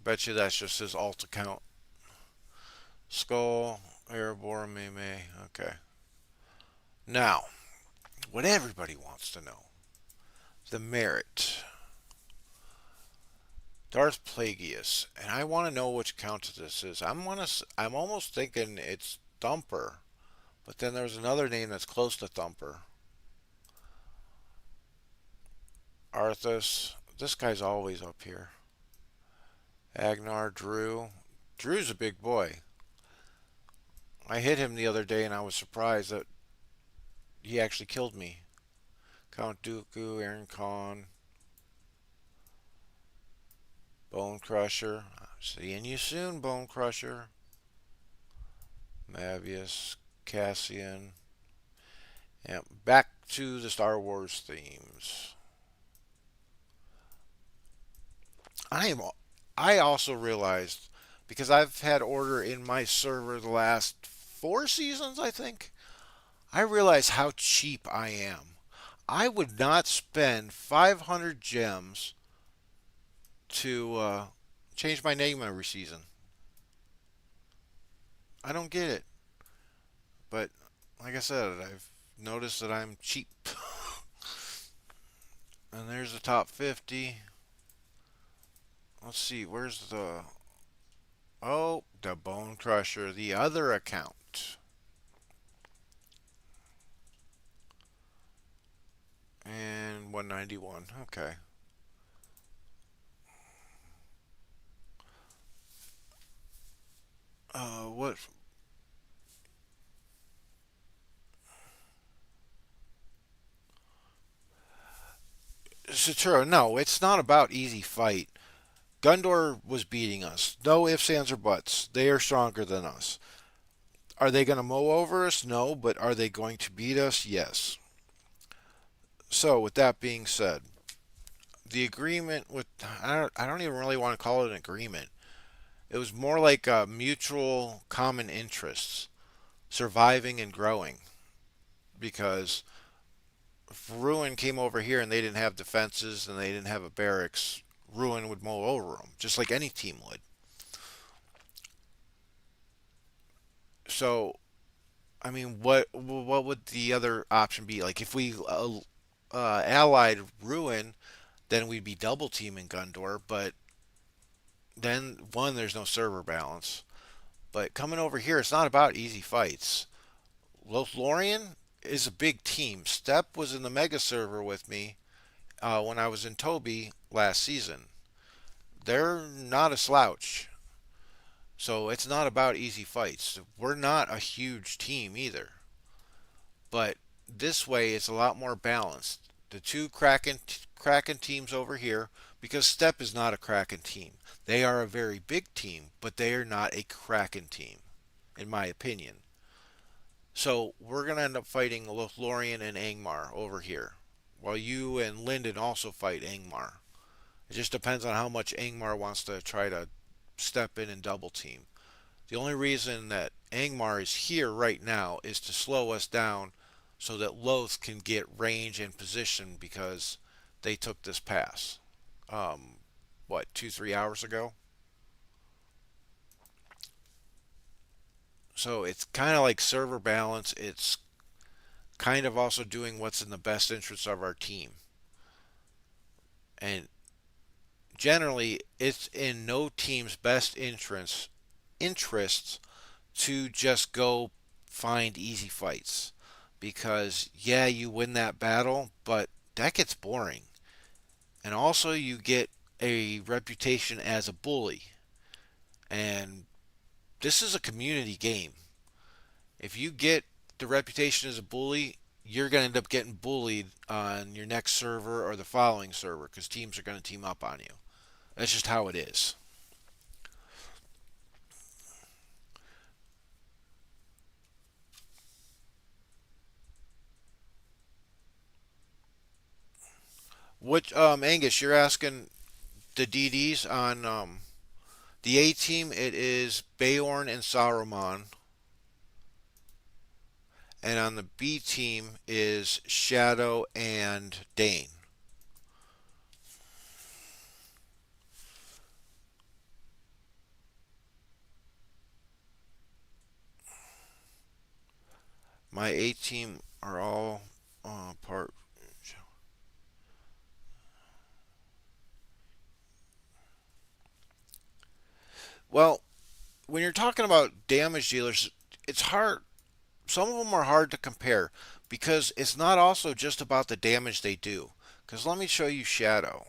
Bet you that's just his alt account. Skull, Airborne, Meme. Okay. Now, what everybody wants to know, the merit. Darth Plagueis, and I want to know which account this is. I'm almost thinking it's Thumper, but then there's another name that's close to Thumper. Arthas. This guy's always up here. Agnar, Drew. Drew's a big boy. I hit him the other day and I was surprised that he actually killed me. Count Dooku, Aaron Khan, Bone Crusher. Seeing you soon, Bone Crusher. Mavius, Cassian. And back to the Star Wars themes. I am. I also realized because I've had order in my server the last 4 seasons, I think. I realize how cheap I am. I would not spend 500 gems to change my name every season. I don't get it. But like I said, I've noticed that I'm cheap. And there's the top 50. Let's see, where's the. Oh, the Bone Crusher, the other account. And 191. Okay. What? Saturo, no, it's not about easy fight. Gundor was beating us. No ifs, ands, or buts. They are stronger than us. Are they going to mow over us? No, but are they going to beat us? Yes. So, with that being said, the agreement with. I don't even really want to call it an agreement. It was more like a mutual common interests, surviving and growing. Because if Ruin came over here and they didn't have defenses and they didn't have a barracks, Ruin would mow over them, just like any team would. So, I mean, what would the other option be? Like if we allied Ruin, then we'd be double teaming Gundor. But then one, there's no server balance. But coming over here, it's not about easy fights. LoTRian is a big team. Step was in the mega server with me when I was in Toby last season. They're not a slouch. So it's not about easy fights. We're not a huge team either. But this way it's a lot more balanced. The two Kraken teams over here, because Step is not a Kraken team. They are a very big team, but they are not a Kraken team, in my opinion. So we're gonna end up fighting Lothlorien and Angmar over here, while you and Lyndon also fight Angmar. It just depends on how much Angmar wants to try to step in and double team. The only reason that Angmar is here right now is to slow us down so that Loth can get range and position because they took this pass. Um, what, 2, 3 hours ago? So it's kind of like server balance. It's kind of also doing what's in the best interest of our team. And generally, it's in no team's best interests to just go find easy fights because yeah, you win that battle, but that gets boring. And also you get a reputation as a bully. And this is a community game. If you get the reputation as a bully, you're going to end up getting bullied on your next server or the following server because teams are going to team up on you. That's just how it is. What Angus, you're asking the DDs on the A team? It is Bayorn and Saruman, and on the B team is Shadow and Dane. My A team are all part. Well, when you're talking about damage dealers, it's hard. Some of them are hard to compare because it's not also just about the damage they do. Because let me show you Shadow.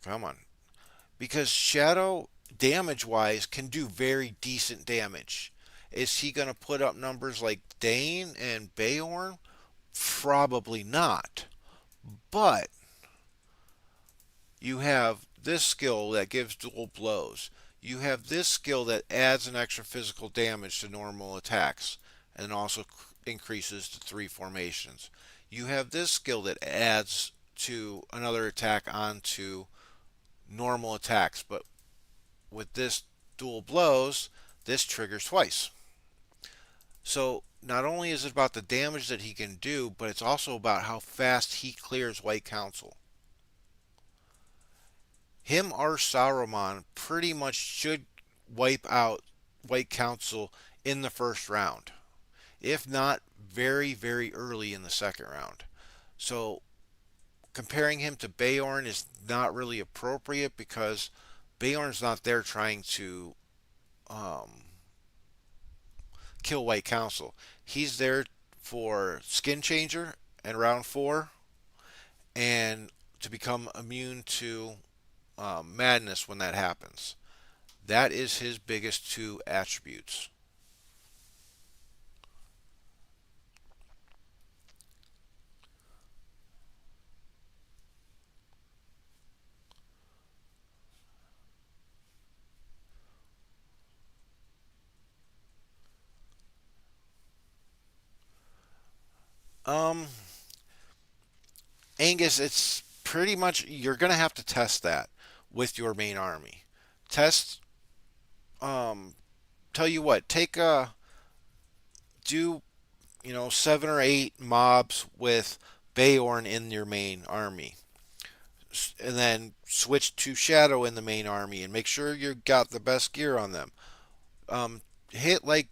Come on. Because Shadow, damage wise, can do very decent damage. Is he going to put up numbers like Dane and Bayorn? Probably not. But you have this skill that gives dual blows. You have this skill that adds an extra physical damage to normal attacks and also increases to three formations. You have this skill that adds to another attack onto normal attacks, but with this dual blows, this triggers twice. So not only is it about the damage that he can do, but it's also about how fast he clears White Council. Him or Saruman pretty much should wipe out White Council in the first round. If not, very, very early in the second round. So comparing him to Bayorn is not really appropriate because Bayorn's not there trying to um, kill White Council. He's there for Skin Changer in round four and to become immune to madness when that happens. That is his biggest two attributes. Um, Angus, it's pretty much you're gonna have to test that with your main army. Test. Tell you what, take do 7 or 8 mobs with Bayorn in your main army, and then switch to Shadow in the main army, and make sure you got the best gear on them. Hit like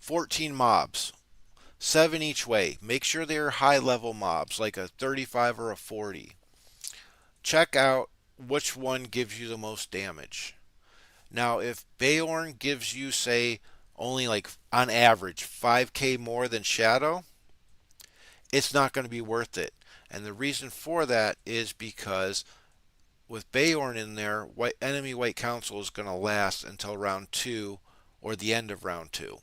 14 mobs, 7 each way. Make sure they're high level mobs, like a 35 or a 40. Check out which one gives you the most damage. Now, if Bayorn gives you, say, only like on average 5k more than Shadow, it's not going to be worth it. And the reason for that is because with Bayorn in there, enemy White Council is going to last until round 2 or the end of round 2.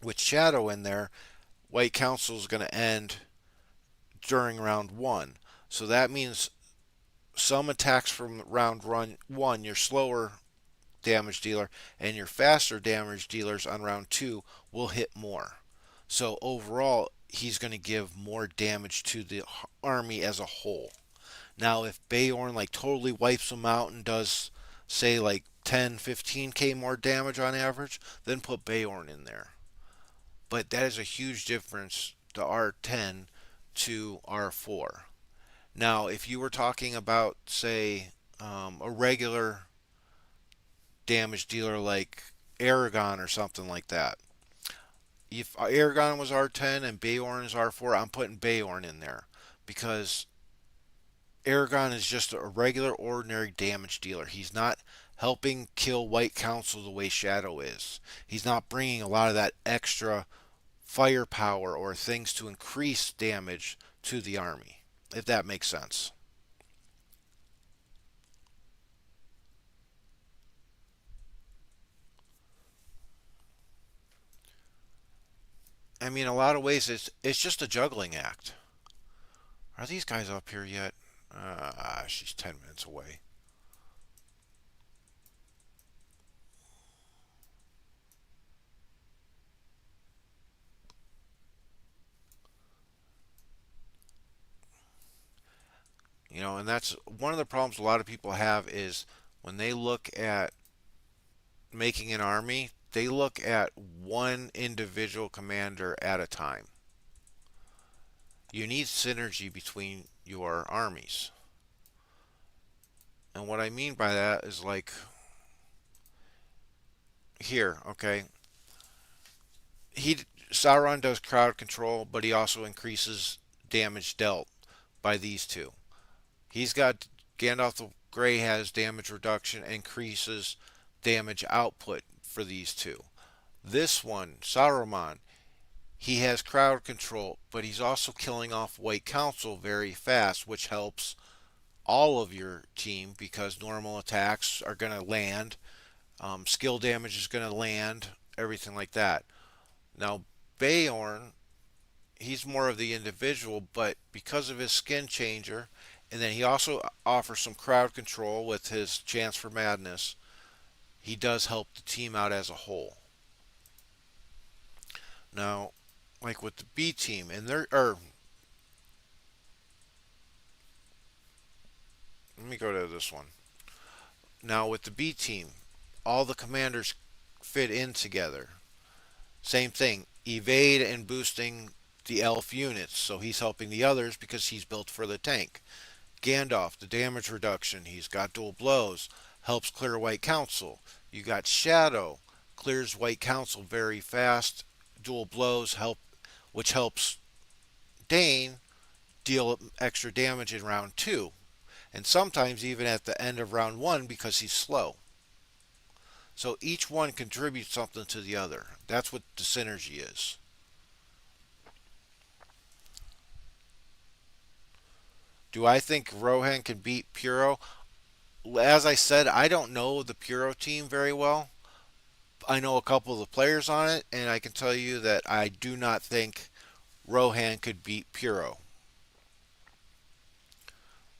With Shadow in there, White Council is going to end during round 1. So that means some attacks from round 1, your slower damage dealer, and your faster damage dealers on round 2 will hit more. So overall, he's going to give more damage to the army as a whole. Now, if Bayorn like totally wipes them out and does, say, like 10, 15k more damage on average, then put Bayorn in there. But that is a huge difference to R10 to R4. Now, if you were talking about, say, a regular damage dealer like Aragon or something like that, if Aragon was R10 and Bayorn is R4, I'm putting Bayorn in there because Aragon is just a regular, ordinary damage dealer. He's not helping kill White Council the way Shadow is. He's not bringing a lot of that extra firepower or things to increase damage to the army, if that makes sense. I mean, in a lot of ways, it's just a juggling act. Are these guys up here yet? She's 10 minutes away. And that's one of the problems a lot of people have is when they look at making an army, they look at one individual commander at a time. You need synergy between your armies. And what I mean by that is like here, okay? He Sauron does crowd control, but he also increases damage dealt by these two. He's got Gandalf the Grey has damage reduction, increases damage output for these two. This one, Saruman, he has crowd control, but he's also killing off White Council very fast, which helps all of your team because normal attacks are going to land, skill damage is going to land, everything like that. Now, Beorn, he's more of the individual, but because of his skin changer, and then he also offers some crowd control with his chance for madness, he does help the team out as a whole. Now, like with the B team, and let me go to this one. Now with the B team, all the commanders fit in together. Same thing, evade and boosting the elf units, so he's helping the others because he's built for the tank. Gandalf, the damage reduction, he's got dual blows, helps clear White Council. You got Shadow, clears White Council very fast. Dual blows help, which helps Dane deal extra damage in round two, and sometimes even at the end of round one because he's slow. So each one contributes something to the other. That's what the synergy is. Do I think Rohan can beat Puro? As I said, I don't know the Puro team very well. I know a couple of the players on it, and I can tell you that I do not think Rohan could beat Puro.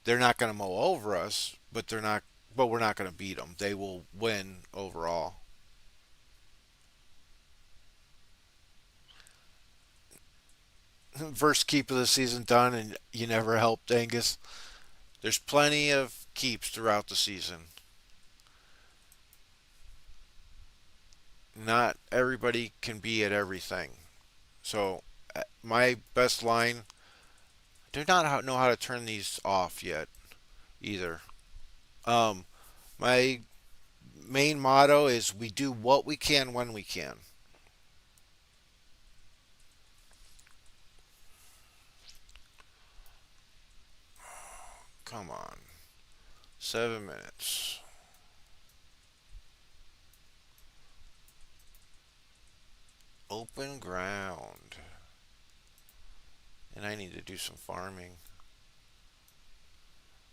They're not going to mow over us, but they're not. But we're not going to beat them. They will win overall. First keep of the season done, and you never helped Angus. There's plenty of keeps throughout the season. Not everybody can be at everything. So my best line. I do not know how to turn these off yet either. Um, my main motto is we do what we can when we can. Come on. 7 minutes. Open ground. And I need to do some farming.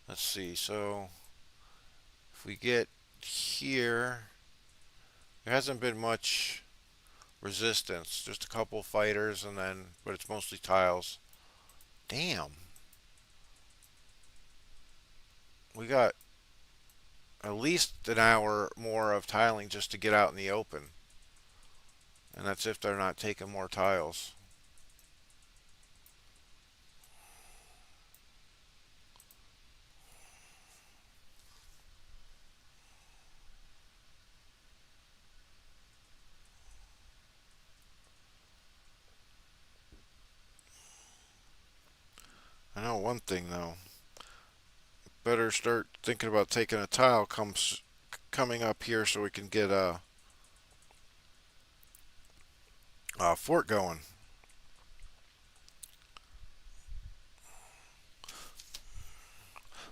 Let's see. So if we get here, there hasn't been much resistance. Just a couple fighters, and then, but it's mostly tiles. Damn. We got at least an hour more of tiling just to get out in the open. And that's if they're not taking more tiles. I know one thing though. Better start thinking about taking a tile coming up here so we can get a fort going.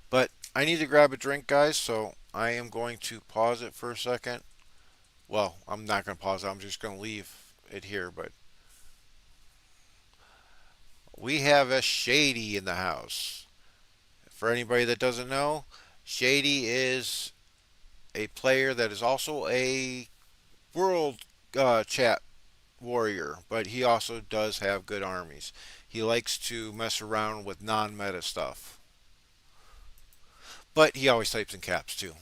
But I need to grab a drink, guys. So I am going to pause it for a second. Well, I'm not going to pause it. I'm just going to leave it here. But we have a Shady in the house. For anybody that doesn't know, Shady is a player that is also a world chat warrior, but he also does have good armies. He likes to mess around with non-meta stuff, but he always types in caps too,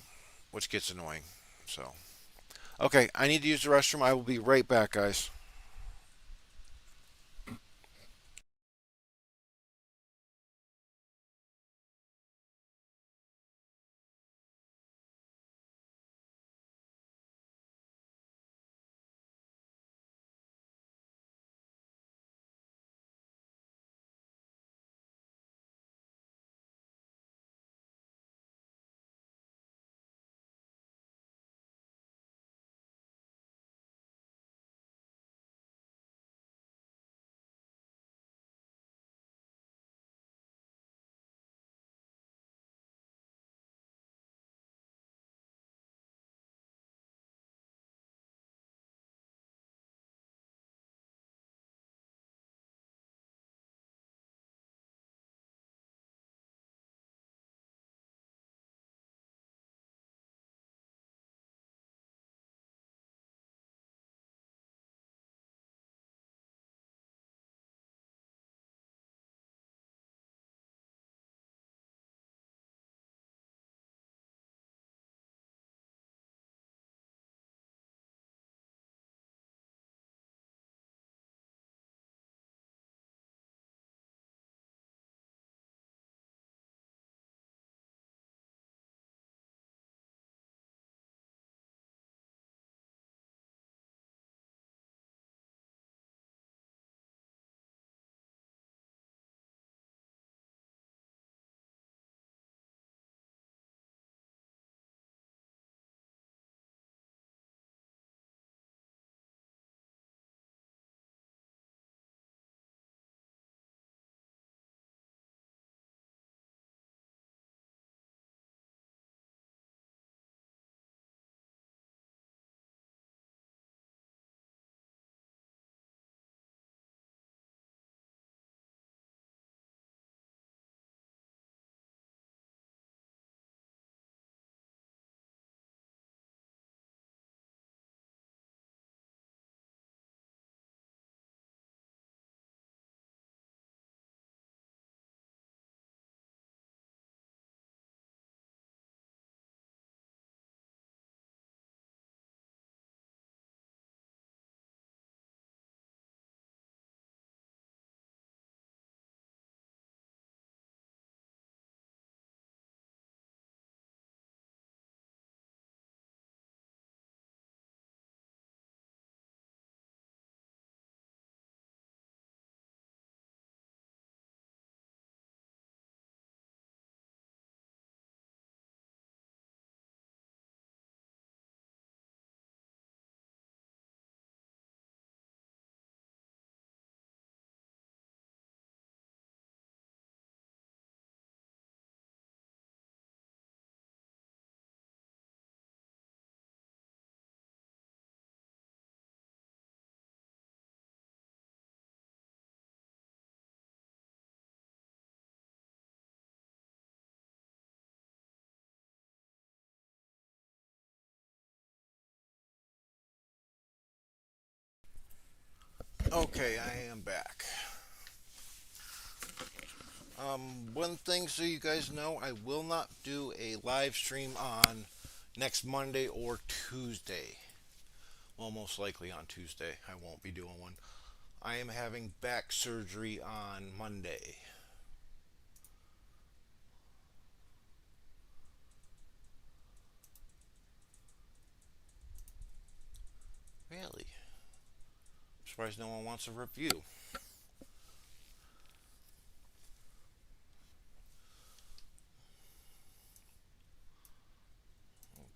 which gets annoying. So, okay, I need to use the restroom. I will be right back, guys. Okay, I am back. One thing so you guys know, I will not do a live stream on next Monday or Tuesday. Well, most likely on Tuesday. I won't be doing one. I am having back surgery on Monday. Really? I'm surprised no one wants a review.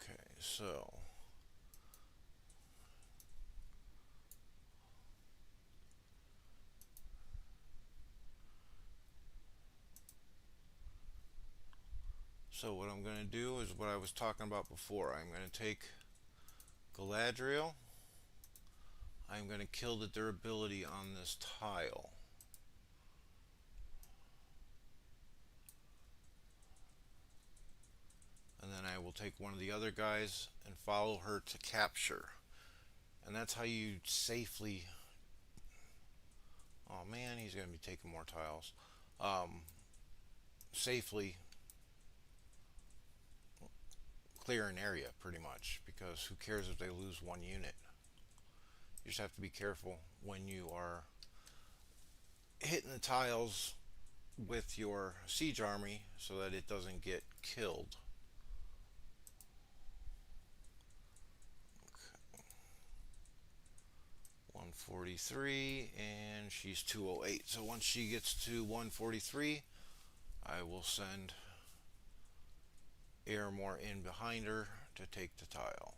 Okay, So what I'm going to do is what I was talking about before. I'm going to take Galadriel. I'm going to kill the durability on this tile. And then I will take one of the other guys and follow her to capture. And that's how you safely. Oh man, he's going to be taking more tiles. Um, Safely clear an area pretty much, because who cares if they lose one unit? You just have to be careful when you are hitting the tiles with your siege army so that it doesn't get killed. 143 and she's 208. So once she gets to 143, I will send Airmore in behind her to take the tile.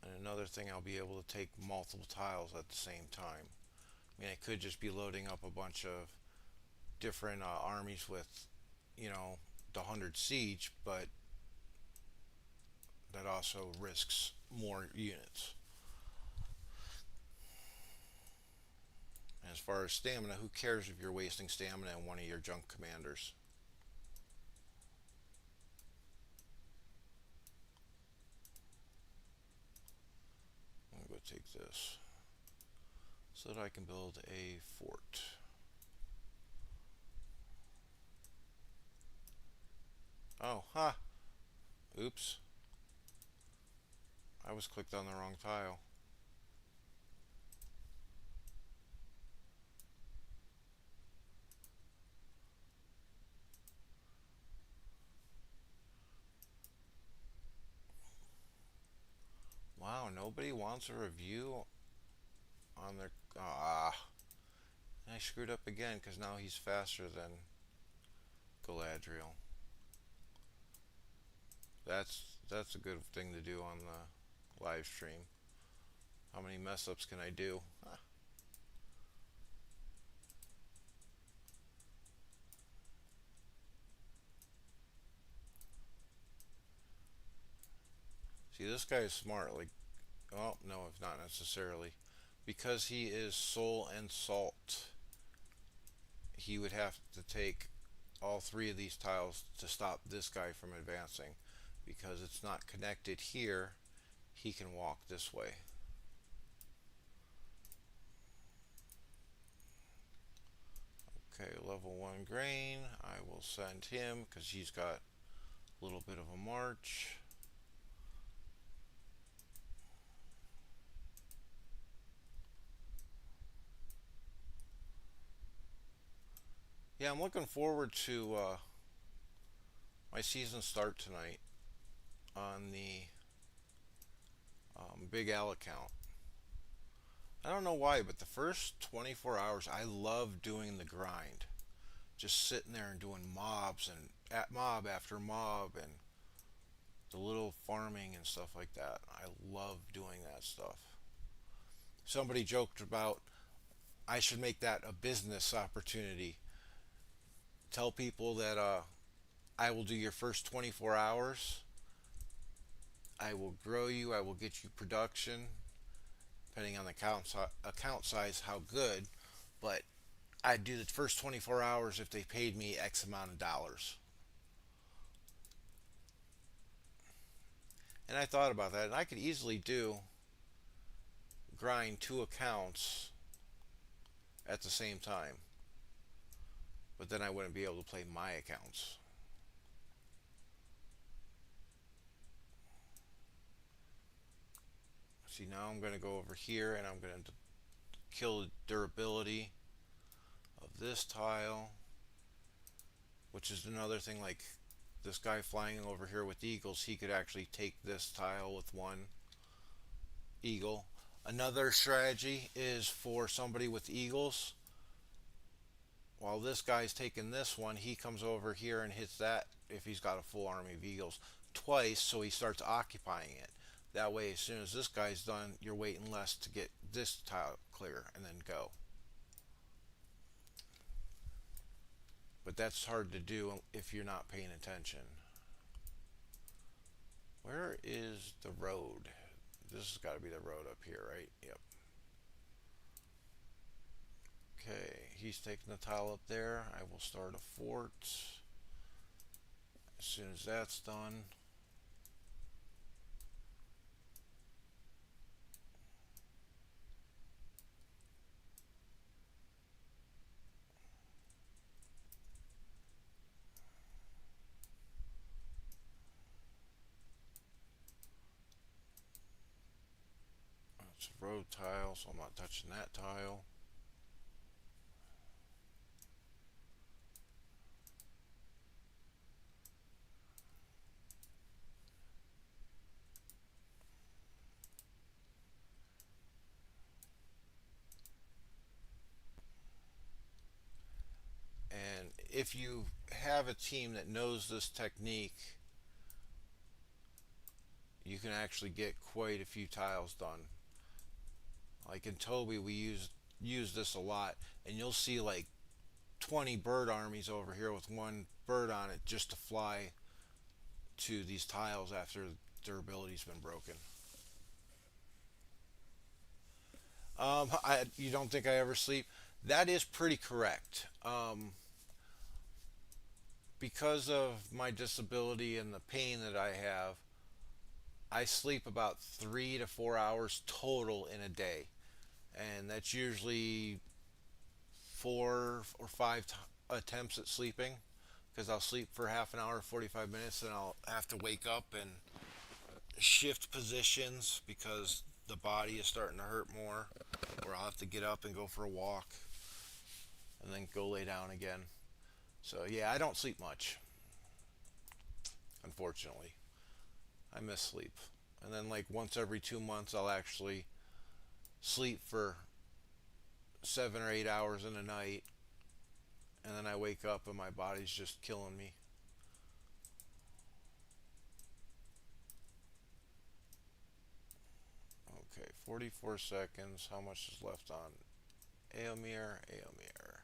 And another thing, I'll be able to take multiple tiles at the same time. I mean, I could just be loading up a bunch of different armies with, the 100 siege, but that also risks more units. As far as stamina, who cares if you're wasting stamina on one of your junk commanders? I'm going to go take this so that I can build a fort. Oh, ha! Oops. I was clicked on the wrong tile. Wow, nobody wants a review on their. I screwed up again because now he's faster than Galadriel. That's a good thing to do on the live stream. How many mess ups can I do? See, this guy is smart. Like, oh no, if not necessarily, because he is soul and salt. He would have to take all three of these tiles to stop this guy from advancing, because it's not connected here. He can walk this way. Okay, level 1 grain. I will send him because he's got a little bit of a march. Yeah, I'm looking forward to my season start tonight on the Big Al account. I don't know why, but the first 24 hours, I love doing the grind. Just sitting there and doing mobs and at mob after mob and the little farming and stuff like that. I love doing that stuff. Somebody joked about I should make that a business opportunity. Tell people that I will do your first 24 hours. I will grow you. I will get you production, depending on the account size, how good. But I'd do the first 24 hours if they paid me X amount of dollars. And I thought about that, and I could easily grind two accounts at the same time. But then I wouldn't be able to play my accounts. See, now I'm going to go over here and I'm going to kill the durability of this tile, which is another thing. Like this guy flying over here with eagles, he could actually take this tile with one eagle. Another strategy is for somebody with eagles. While this guy's taking this one, he comes over here and hits that if he's got a full army of eagles twice, so he starts occupying it. That way, as soon as this guy's done, you're waiting less to get this tile clear and then go. But that's hard to do if you're not paying attention. Where is the road? This has got to be the road up here, right? Yep. Okay, he's taking the tile up there. I will start a fort as soon as that's done. It's a road tile, so I'm not touching that tile. And if you have a team that knows this technique, you can actually get quite a few tiles done. Like in Toby, we use this a lot, and you'll see like 20 bird armies over here with one bird on it just to fly to these tiles after their ability's been broken. You don't think I ever sleep? That is pretty correct. Because of my disability and the pain that I have, I sleep about 3 to 4 hours total in a day, and that's usually 4 or 5 attempts at sleeping. Because I'll sleep for half an hour, 45 minutes, and I'll have to wake up and shift positions because the body is starting to hurt more, or I'll have to get up and go for a walk and then go lay down again. So, yeah, I don't sleep much, unfortunately. I miss sleep. And then, like, once every 2 months, I'll actually sleep for 7 or 8 hours in a night, and then I wake up and my body's just killing me. Okay, 44 seconds. How much is left on Aomir? Aomir.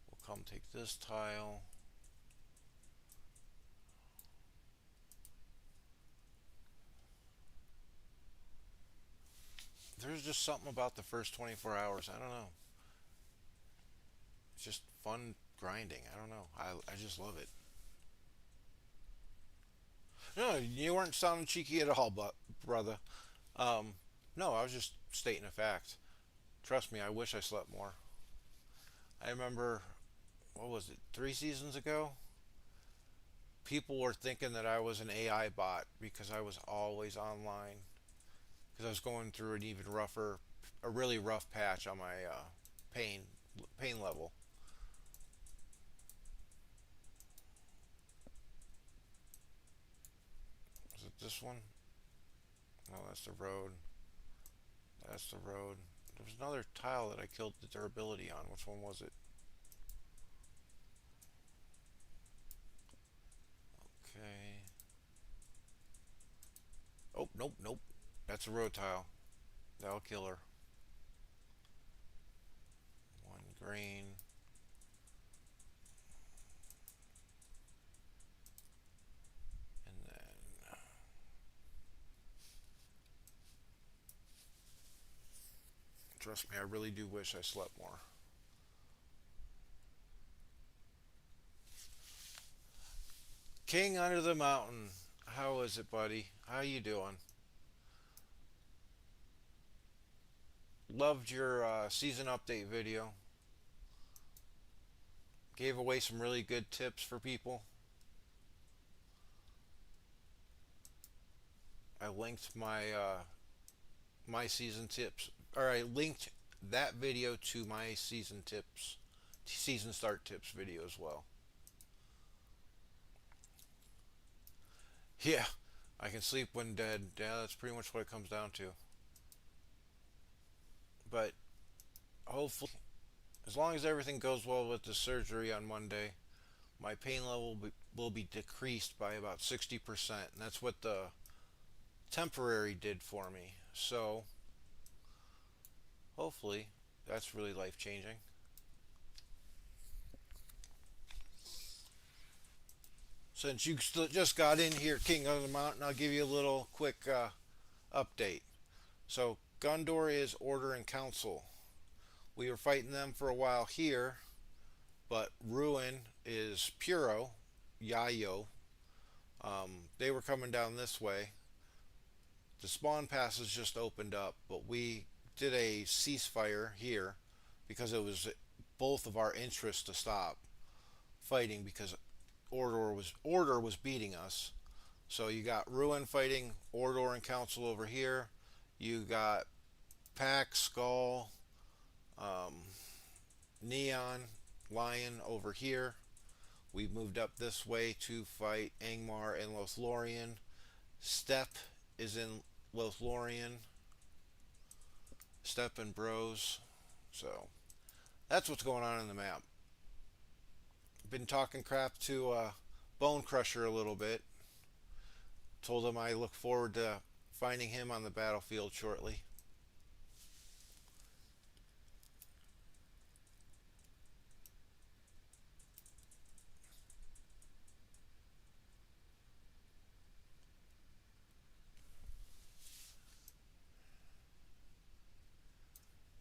We'll come take this tile. There's just something about the first 24 hours. I don't know. It's just fun grinding. I don't know. I just love it. No, you weren't sounding cheeky at all, but brother. Um, no, I was just stating a fact. Trust me, I wish I slept more. I remember, what was it, 3 seasons ago? People were thinking that I was an AI bot because I was always online. Because I was going through an even rougher, a really rough patch on my pain pain level. Is it this one? No, that's the road. That's the road. There was another tile that I killed the durability on. Which one was it? Okay. Oh, nope, nope. That's a road tile. That'll kill her. One green. And then trust me, I really do wish I slept more. King under the mountain. How is it, buddy? How you doing? Loved your season update video. Gave away some really good tips for people. I linked my season tips, or I linked that video to my season tips, season start tips video as well. Yeah, I can sleep when dead. Yeah, that's pretty much what it comes down to. But hopefully, as long as everything goes well with the surgery on Monday, my pain level will be decreased by about 60%. And that's what the temporary did for me. So Hopefully, that's really life changing. Since you just got in here, King of the Mountain, I'll give you a little quick update. So, Gundor is Order and Council. We were fighting them for a while here, but Ruin is Puro, Yayo. They were coming down this way. The spawn passes just opened up, but we did a ceasefire here because it was both of our interests to stop fighting because Order was beating us. So you got Ruin fighting Order and Council over here. You got Pack, Skull, um, Neon, Lion over here. We moved up this way to fight Angmar and Lothlorien. Steppe is in Lothlorien. Steppe and Bros. So that's what's going on in the map. Been talking crap to Bone Crusher a little bit. Told him I look forward to finding him on the battlefield shortly.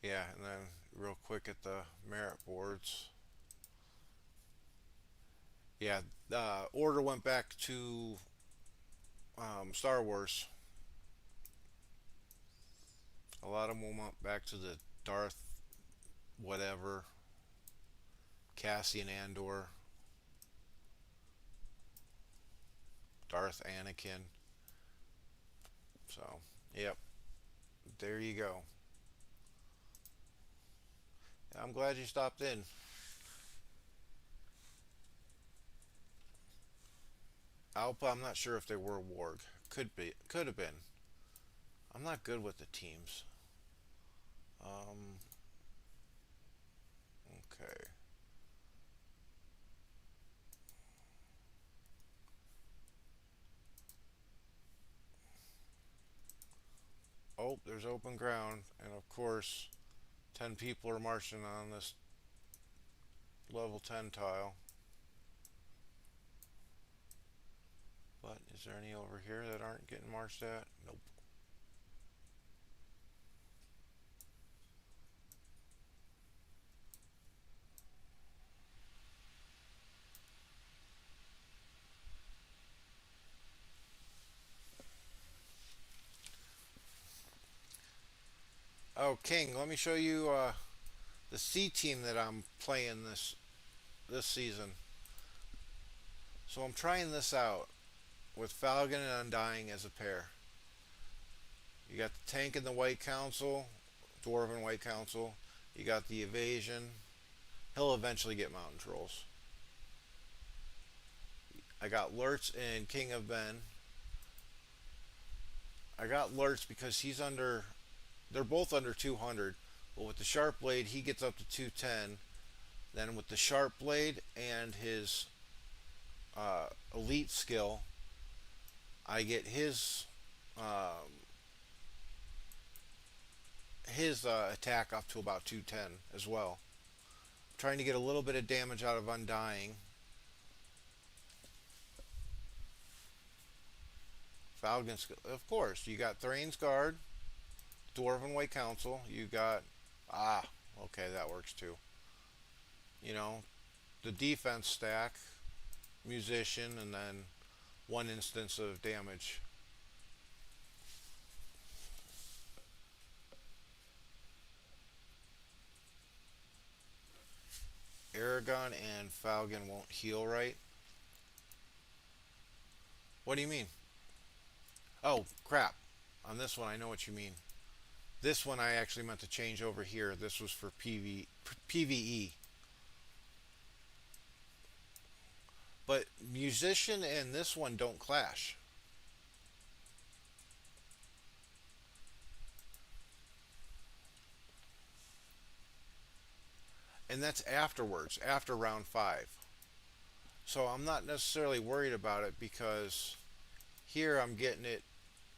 Yeah, and then real quick at the merit boards. Yeah, Order went back to Star Wars. A lot of them went back to the Darth whatever, Cassian Andor, Darth Anakin. So, yep, there you go. I'm glad you stopped in. I'm not sure if they were Warg. Could be. Could have been. I'm not good with the teams. Um, okay. Oh, there's open ground, and of course, 10 people are marching on this level 10 tile. But is there any over here that aren't getting marched at? Nope. Oh, King, let me show you the C team that I'm playing this season. So I'm trying this out with Falcon and Undying as a pair. You got the tank and the White Council, Dwarven White Council. You got the evasion. He'll eventually get mountain trolls. I got Lurtz and King of Ben. I got Lurtz because he's under. They're both under 200, but with the sharp blade he gets up to 210. Then with the sharp blade and his elite skill, I get his attack up to about 210 as well. I'm trying to get a little bit of damage out of Undying. Falcon skill, of course. You got Thrain's Guard, Dwarven White Council. You got okay, that works too. You know, the defense stack, musician, and then one instance of damage. Aragon and Falcon won't heal right. What do you mean? Oh, crap. On this one, I know what you mean. This one I actually meant to change over here. This was for PvE. But musician and this one don't clash. And that's afterwards, after round 5. So I'm not necessarily worried about it because here I'm getting it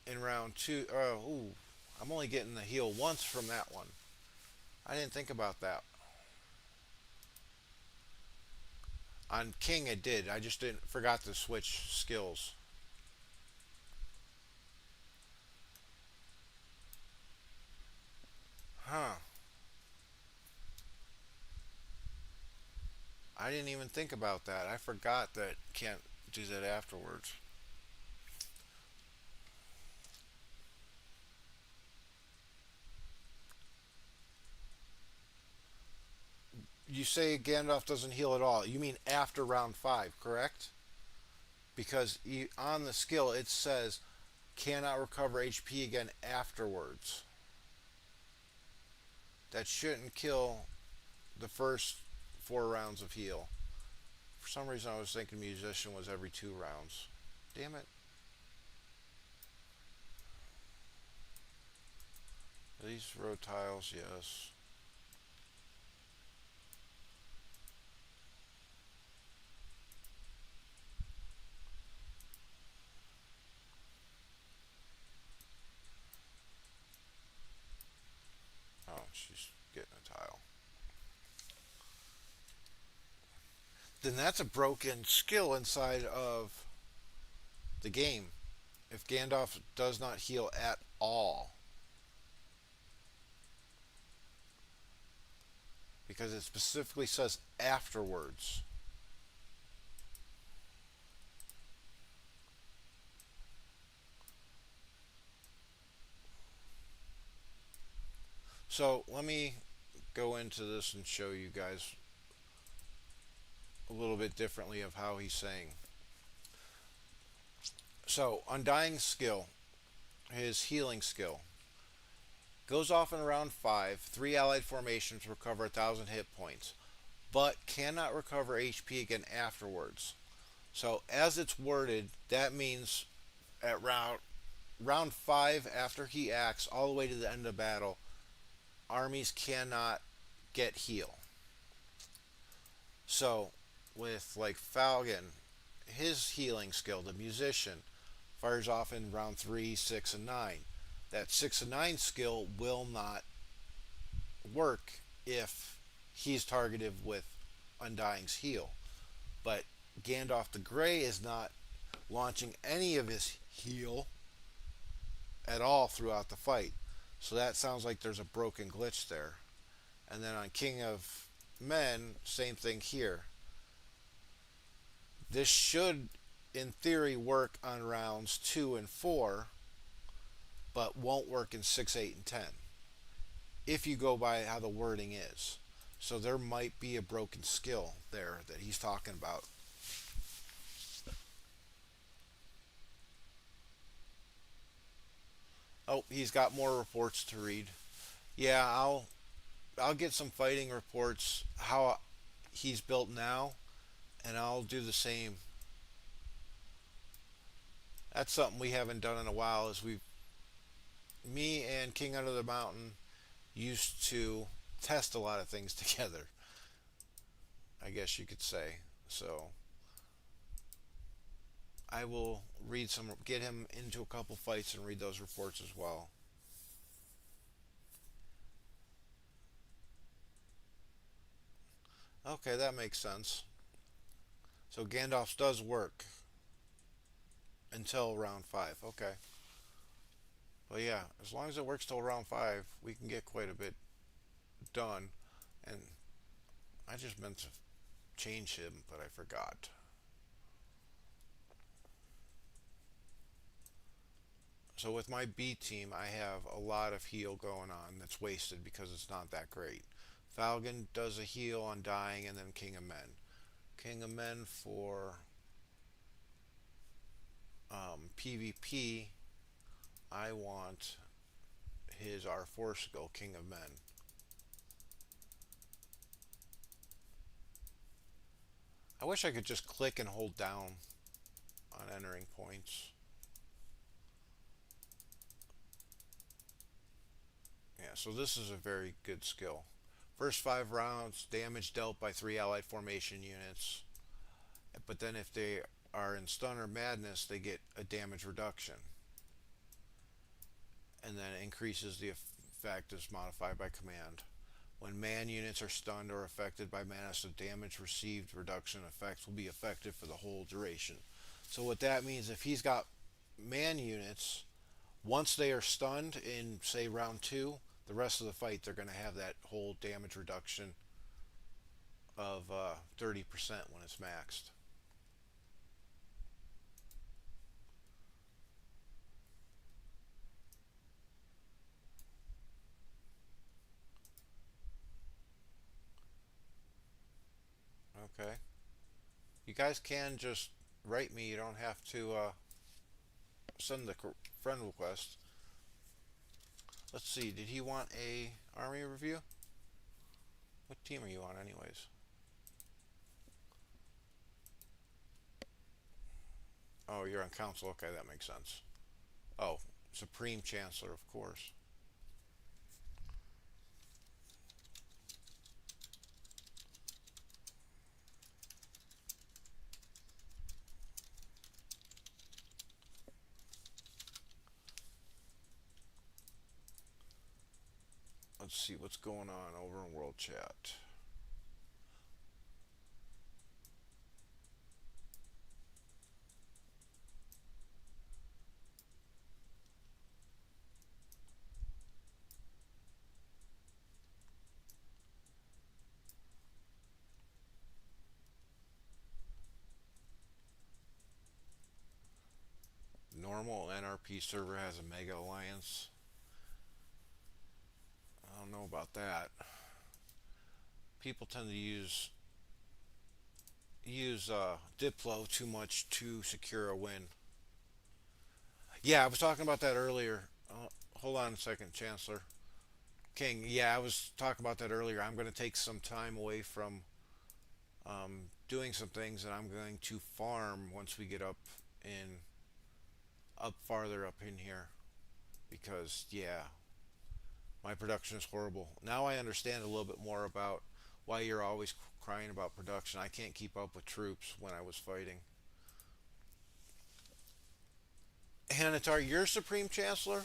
in round 2. I'm only getting the heal once from that one. I didn't think about that. On King, it did. I just didn't forgot to switch skills. Huh. I didn't even think about that. I forgot that can't do that afterwards. You say Gandalf doesn't heal at all. You mean after round five, correct? Because on the skill it says cannot recover HP again afterwards. That shouldn't kill the first 4 rounds of heal. For some reason, I was thinking musician was every 2 rounds. Damn it. These row tiles, yes. Oh, she's getting a tile. Then that's a broken skill inside of the game. If Gandalf does not heal at all, because it specifically says afterwards. So let me go into this and show you guys a little bit differently of how he's saying. So, Undying skill, his healing skill, goes off in round 5. 3 allied formations recover 1,000 hit points, but cannot recover HP again afterwards. So, as it's worded, that means at round 5, after he acts, all the way to the end of battle, armies cannot get heal. So, with like Falcon, his healing skill, the musician, fires off in round 3, 6, and 9. That 6 and 9 skill will not work if he's targeted with Undying's heal. But Gandalf the Grey is not launching any of his heal at all throughout the fight. So that sounds like there's a broken glitch there. And then on King of Men, same thing here. This should, in theory, work on rounds 2 and 4, but won't work in 6, 8, and 10 if you go by how the wording is. So there might be a broken skill there that he's talking about. Oh, he's got more reports to read. Yeah, I'll get some fighting reports how he's built now, and I'll do the same. That's something we haven't done in a while. Is me and King Under the Mountain used to test a lot of things together. I guess you could say. So I will get him into a couple fights and read those reports as well. Okay, that makes sense. So Gandalf's does work until round 5. Okay. But yeah, as long as it works till round 5, we can get quite a bit done. And I just meant to change him, but I forgot. So with my B team, I have a lot of heal going on that's wasted because it's not that great. Falcon does a heal on dying, and then King of Men. King of Men for PvP, I want his R4 skill, King of Men. I wish I could just click and hold down on entering points. Yeah, so this is a very good skill. First 5 rounds, damage dealt by 3 allied formation units. But then if they are in stun or madness, they get a damage reduction. And then it increases the effect as modified by command. When man units are stunned or affected by madness, the damage received reduction effects will be effective for the whole duration. So what that means, if he's got man units, once they are stunned in say round two, the rest of the fight they're going to have that whole damage reduction of 30% when it's maxed. Okay. You guys can just write me. You don't have to send the friend request. Let's see. Did he want a army review? What team are you on, anyways? Oh, you're on council. Okay, that makes sense. Oh, Supreme Chancellor, of course. Let's see what's going on over in World Chat. Normal NRP server has a mega alliance. I don't know about that. People tend to use Diplo too much to secure a win. Yeah, I was talking about that earlier. Hold on a second, Chancellor King. Yeah, I was talking about that earlier. I'm going to take some time away from doing some things, and I'm going to farm once we get up farther up in here because yeah, my production is horrible. Now I understand a little bit more about why you're always crying about production. I can't keep up with troops when I was fighting. Hanatar, you're Supreme Chancellor?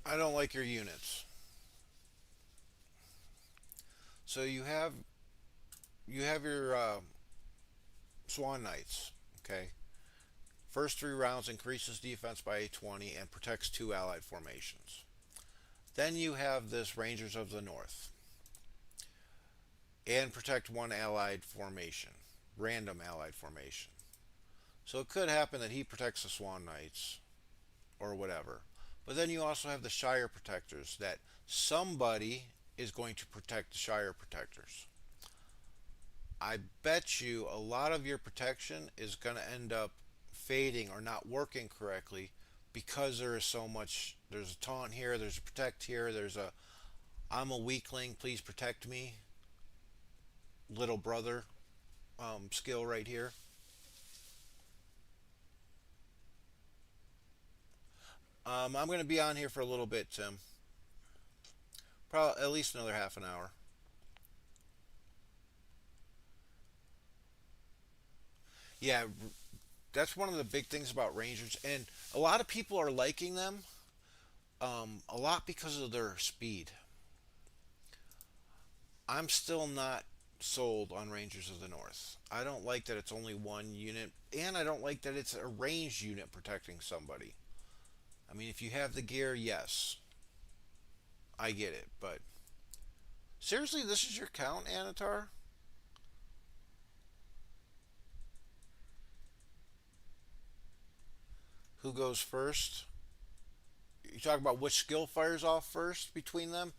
I don't like your units. So you have your Swan Knights. Okay. First three rounds increases defense by 820 and protects two allied formations. Then you have this Rangers of the North and protect one allied formation, random allied formation. So it could happen that he protects the Swan Knights or whatever. But then you also have the Shire Protectors that somebody is going to protect the Shire Protectors. I bet you a lot of your protection is going to end up fading or not working correctly because there is so much. There's a taunt here, there's a protect here, there's a I'm a weakling, please protect me, little brother skill right here. I'm going to be on here for a little bit, Tim. Probably at least another half an hour. Yeah, that's one of the big things about Rangers, and a lot of people are liking them. A lot because of their speed. I'm still not sold on Rangers of the North. I don't like that it's only one unit, and I don't like that it's a ranged unit protecting somebody. I mean, if you have the gear, yes, I get it, but seriously, this is your count, Anatar? Who goes first? You talk about which skill fires off first between them?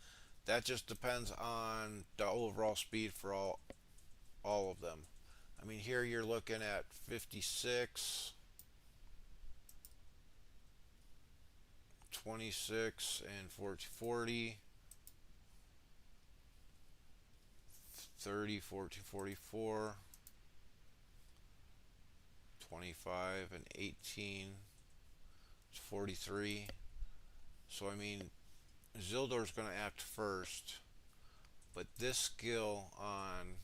That just depends on the overall speed for all of them. I mean, here you're looking at 56, 26, and 40, 40, 30, 40, 44, 25, and 18. It's 43. So, I mean, Zildor's going to act first, but this skill on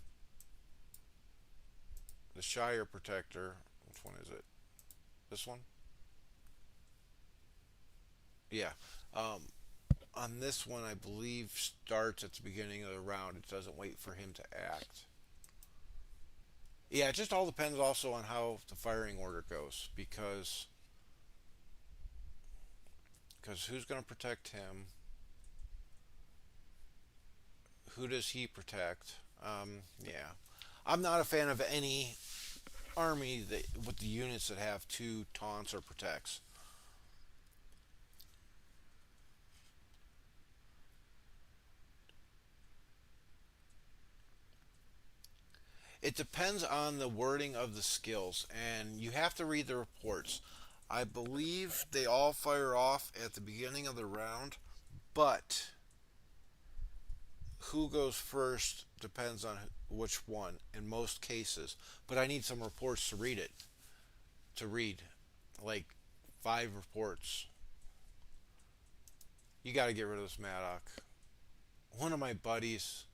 the Shire Protector, which one is it? This one? Yeah. Um, on this one, I believe starts at the beginning of the round. It doesn't wait for him to act. Yeah, it just all depends also on how the firing order goes because who's going to protect him? Who does he protect? Yeah, I'm not a fan of any army that with the units that have two taunts or protects. It depends on the wording of the skills, and you have to read the reports. I believe they all fire off at the beginning of the round, but who goes first depends on which one in most cases. But I need some reports to read it. To read, like 5 reports. You got to get rid of this Maddock. One of my buddies,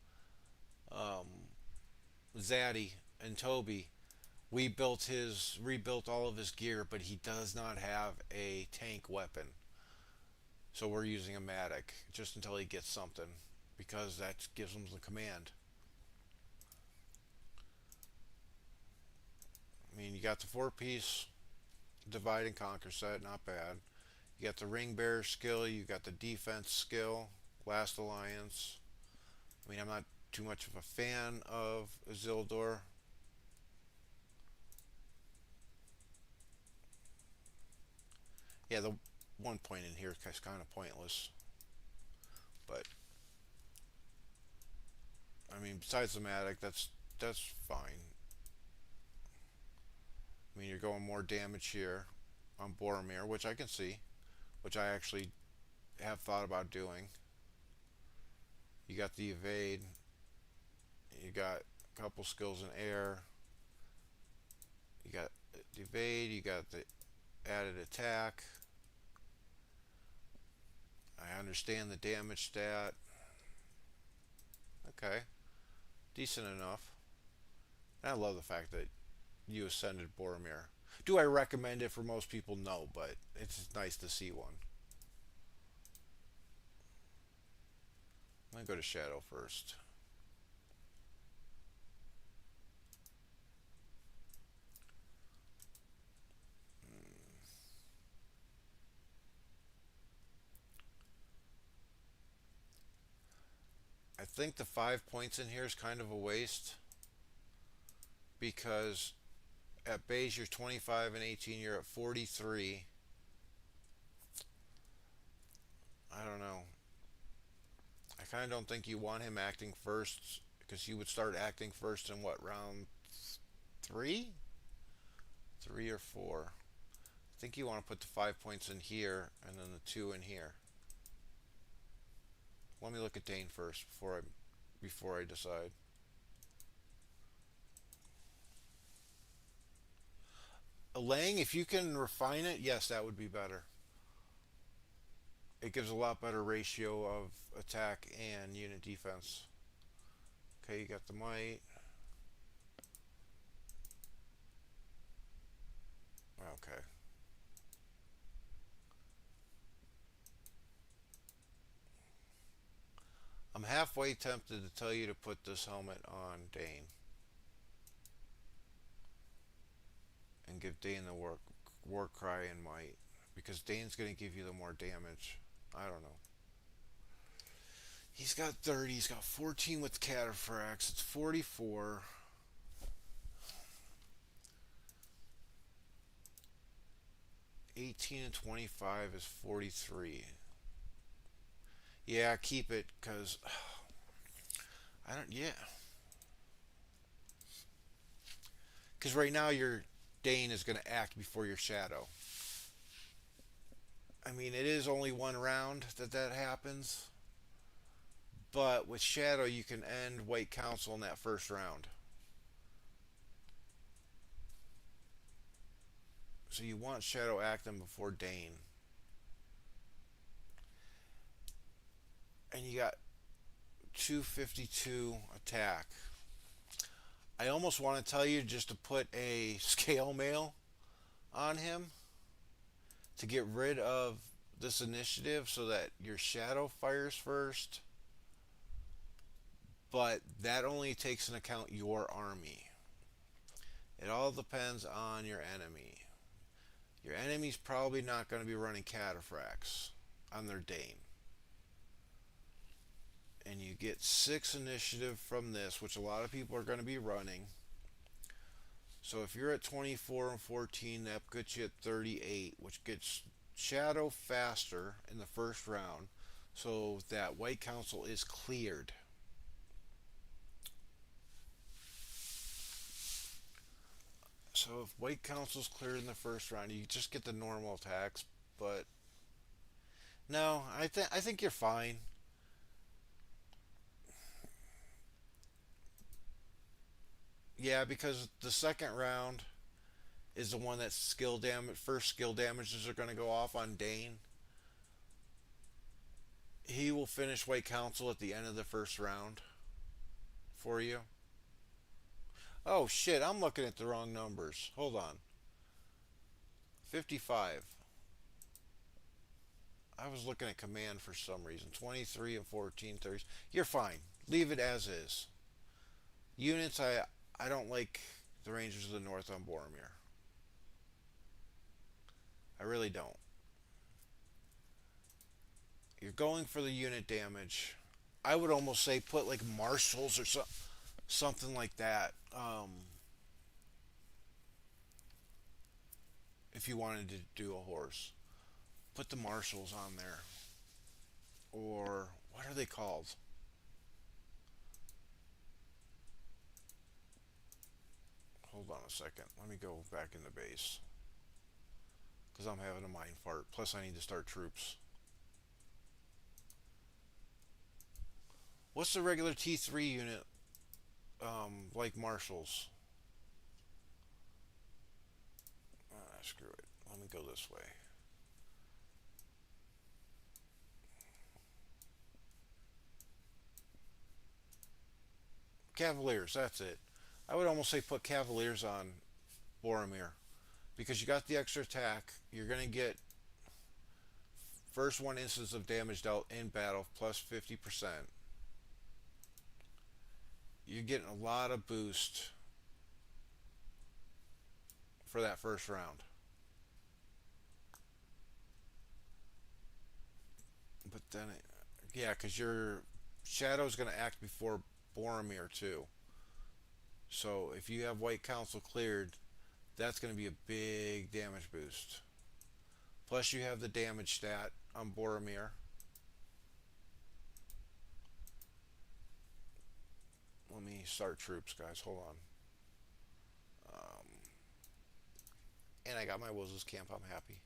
um, Zaddy and Toby, we rebuilt all of his gear, but he does not have a tank weapon. So we're using a Matic just until he gets something because that gives him the command. I mean, you got the 4 piece divide and conquer set, not bad. You got the ring bearer skill, you got the defense skill, last alliance. I mean, I'm not too much of a fan of Isildur. Yeah, the one point in here is kind of pointless, but I mean, besides the Matic, that's fine. I mean, you're going more damage here on Boromir, which I can see, which I actually have thought about doing. You got the evade, you got a couple skills in air, you got the evade, you got the added attack. I understand the damage stat. Okay, decent enough. And I love the fact that you ascended Boromir. Do I recommend it for most people? No, but it's nice to see one. I'm gonna go to Shadow first. I think the 5 points in here is kind of a waste because at base you're 25 and 18, you're at 43. I don't know. I kind of don't think you want him acting first because you would start acting first in what, round 3? 3 or 4. I think you want to put the 5 points in here and then the 2 in here. Let me look at Dane first before I decide. Lang, if you can refine it, yes, that would be better. It gives a lot better ratio of attack and unit defense. Okay, you got the might. Okay. I'm halfway tempted to tell you to put this helmet on Dane and give Dane the war cry and might because Dane's going to give you the more damage. I don't know. He's got 30. He's got 14 with Cataphracts. It's 44. 18 and 25 is 43. Yeah, keep it because I don't. Yeah, because right now your Dane is going to act before your Shadow. I mean, it is only one round that happens, but with Shadow you can end White Council in that first round. So you want Shadow acting before Dane, and you got 252 attack. I almost want to tell you just to put a scale mail on him to get rid of this initiative so that your shadow fires first, but that only takes into account your army. It all depends on your enemy. Your enemy's probably not going to be running cataphracts on their Dane. And you get 6 initiative from this, which a lot of people are going to be running. So if you're at 24 and 14, that gets you at 38, which gets Shadow faster in the first round, so that White Council is cleared. So if White Council's cleared in the first round, you just get the normal attacks. But no, I think you're fine. Yeah, because the second round is the one that skill damage first skill damages are going to go off on Dane. He will finish White Council at the end of the first round for you. Oh shit, I'm looking at the wrong numbers. Hold on. 55. I was looking at command for some reason. 23 and 14, 30. You're fine. Leave it as is. Units, I don't like the Rangers of the North on Boromir. I really don't. You're going for the unit damage. I would almost say put like marshals or something like that. If you wanted to do a horse, put the marshals on there. Or what are they called? Hold on a second. Let me go back in the base. Because I'm having a mind fart. Plus, I need to start troops. What's the regular T3 unit like marshals? Screw it. Let me go this way. Cavaliers, that's it. I would almost say put Cavaliers on Boromir. Because you got the extra attack. You're going to get first 1 instance of damage dealt in battle plus 50%. You're getting a lot of boost for that first round. But then, yeah, because your Shadow's going to act before Boromir too. So if you have White Council cleared, that's going to be a big damage boost. Plus you have the damage stat on Boromir. Let me start troops, guys. Hold on. And I got my Woz's camp. I'm happy.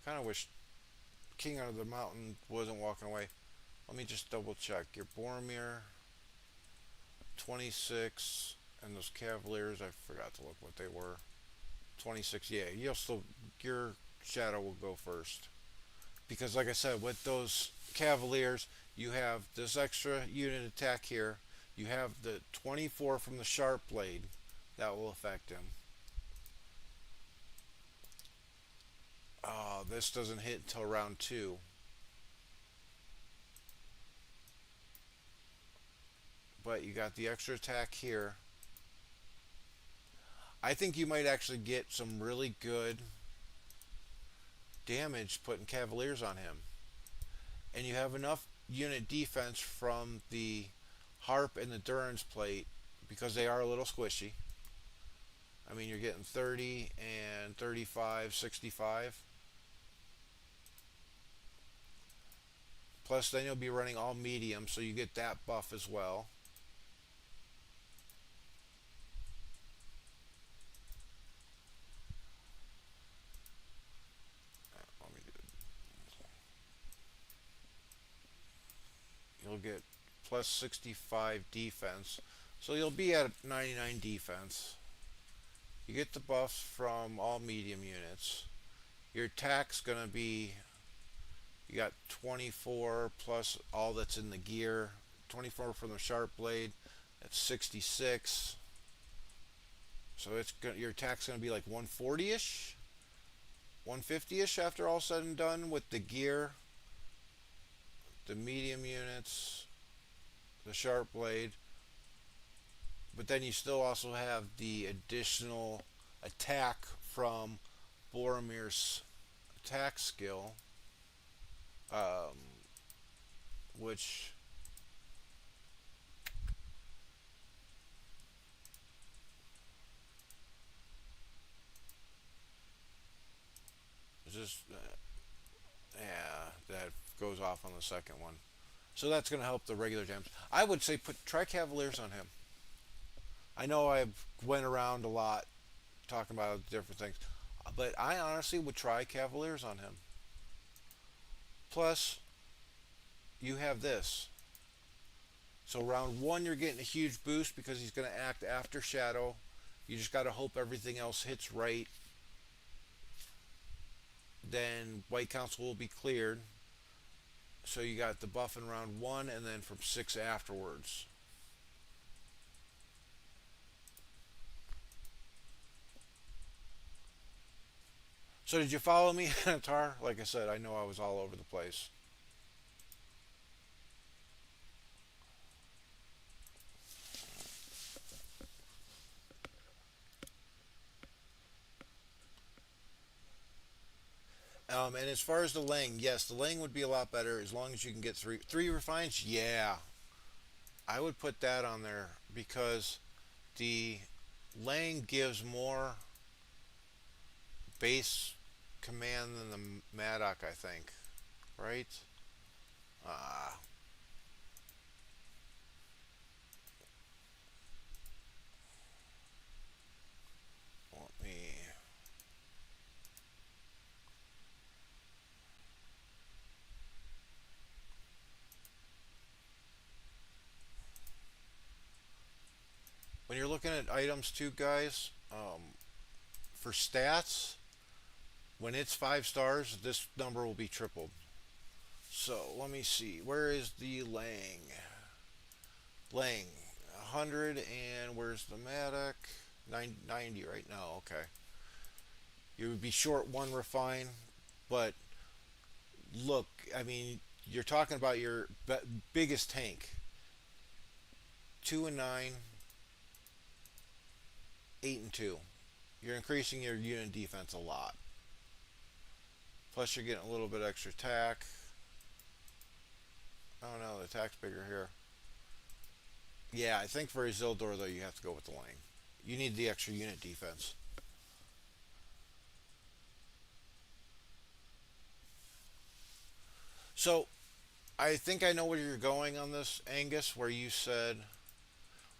Kind of wish King out of the Mountain wasn't walking away. Let me just double check. Your Boromir, 26, and those Cavaliers, I forgot to look what they were. 26, yeah, you'll still, your Shadow will go first. Because, like I said, with those Cavaliers, you have this extra unit attack here. You have the 24 from the Sharp Blade that will affect him. This doesn't hit until round 2. But you got the extra attack here. I think you might actually get some really good damage putting Cavaliers on him. And you have enough unit defense from the Harp and the Durin's plate because they are a little squishy. I mean, you're getting 30 and 35, 65. Plus, then you'll be running all medium, so you get that buff as well. You'll get plus 65 defense. So you'll be at 99 defense. You get the buffs from all medium units. Your attack's going to be, you got 24 plus all that's in the gear. 24 from the Sharp Blade, That's 66. So your attack's going to be like 140ish, 150ish after all said and done with the gear, the medium units, the sharp blade. But then you still also have the additional attack from Boromir's attack skill, um, which is just yeah, that goes off on the second one. So that's going to help the regular gems. I would say try Cavaliers on him. I know I went around a lot talking about different things, but I honestly would try Cavaliers on him. Plus, you have this. So round one, you're getting a huge boost because he's going to act after Shadow. You just got to hope everything else hits right. Then White Council will be cleared. So you got the buff in round one, and then from six afterwards. So did you follow me, Tar? Like I said, I know I was all over the place. And as far as the laying, yes, the laying would be a lot better as long as you can get three refines. Yeah, I would put that on there because the laying gives more base command than the Maddock, I think. Right? Ah, let me. When you're looking at items too, guys, for stats, when it's 5 stars, this number will be tripled. So let me see. Where is the Lang? Lang, 100, and where's the Maddock? 90 right now. Okay. You would be short one refine, but look, I mean, you're talking about your biggest tank. 2 and 9, 8 and 2. You're increasing your unit defense a lot. Plus, you're getting a little bit extra attack. Oh no, the attack's bigger here. Yeah, I think for Isildur though, you have to go with the lane. You need the extra unit defense. So, I think I know where you're going on this, Angus, where you said,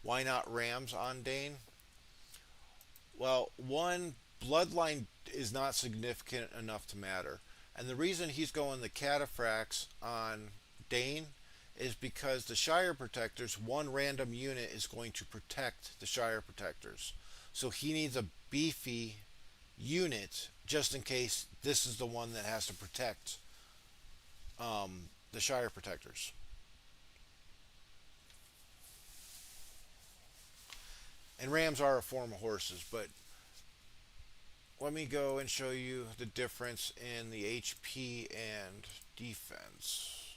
why not Rams on Dane? Well, one, Bloodline is not significant enough to matter. And the reason he's going the Cataphracts on Dane is because the Shire Protectors, one random unit is going to protect the Shire Protectors. So he needs a beefy unit just in case this is the one that has to protect the Shire Protectors. And Rams are a form of horses, but let me go and show you the difference in the HP and defense.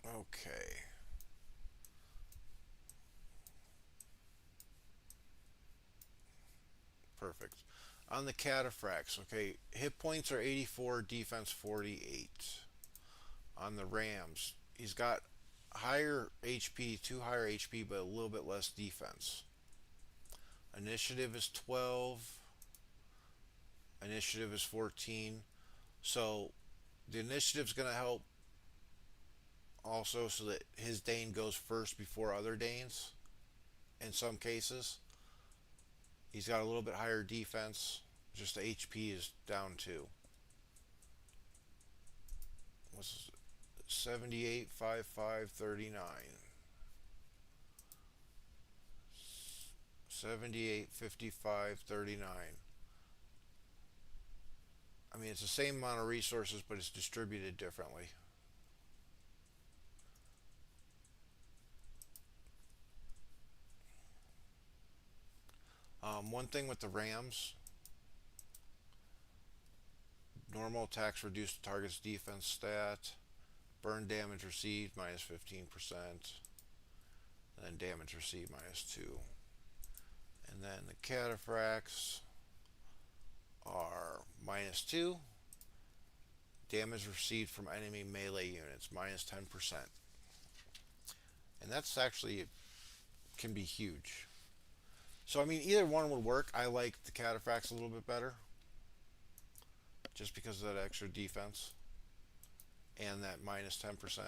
Okay. Perfect. On the Cataphracts, okay, hit points are 84, defense 48. On the Rams, he's got higher HP, two higher HP, but a little bit less defense. Initiative is 12, initiative is 14. So the initiative's going to help also so that his Dane goes first before other Danes in some cases. He's got a little bit higher defense, just the HP is down too. What's 78, 55, 39. 78, 55, 39. I mean, it's the same amount of resources, but it's distributed differently. One thing with the Rams, normal attacks reduce the target's defense stat. Burn damage received minus 15%. And then damage received minus 2. And then the cataphracts are minus 2. Damage received from enemy melee units minus 10%. And that's actually can be huge. So I mean, either one would work. I like the cataphracts a little bit better, just because of that extra defense and that minus 10%.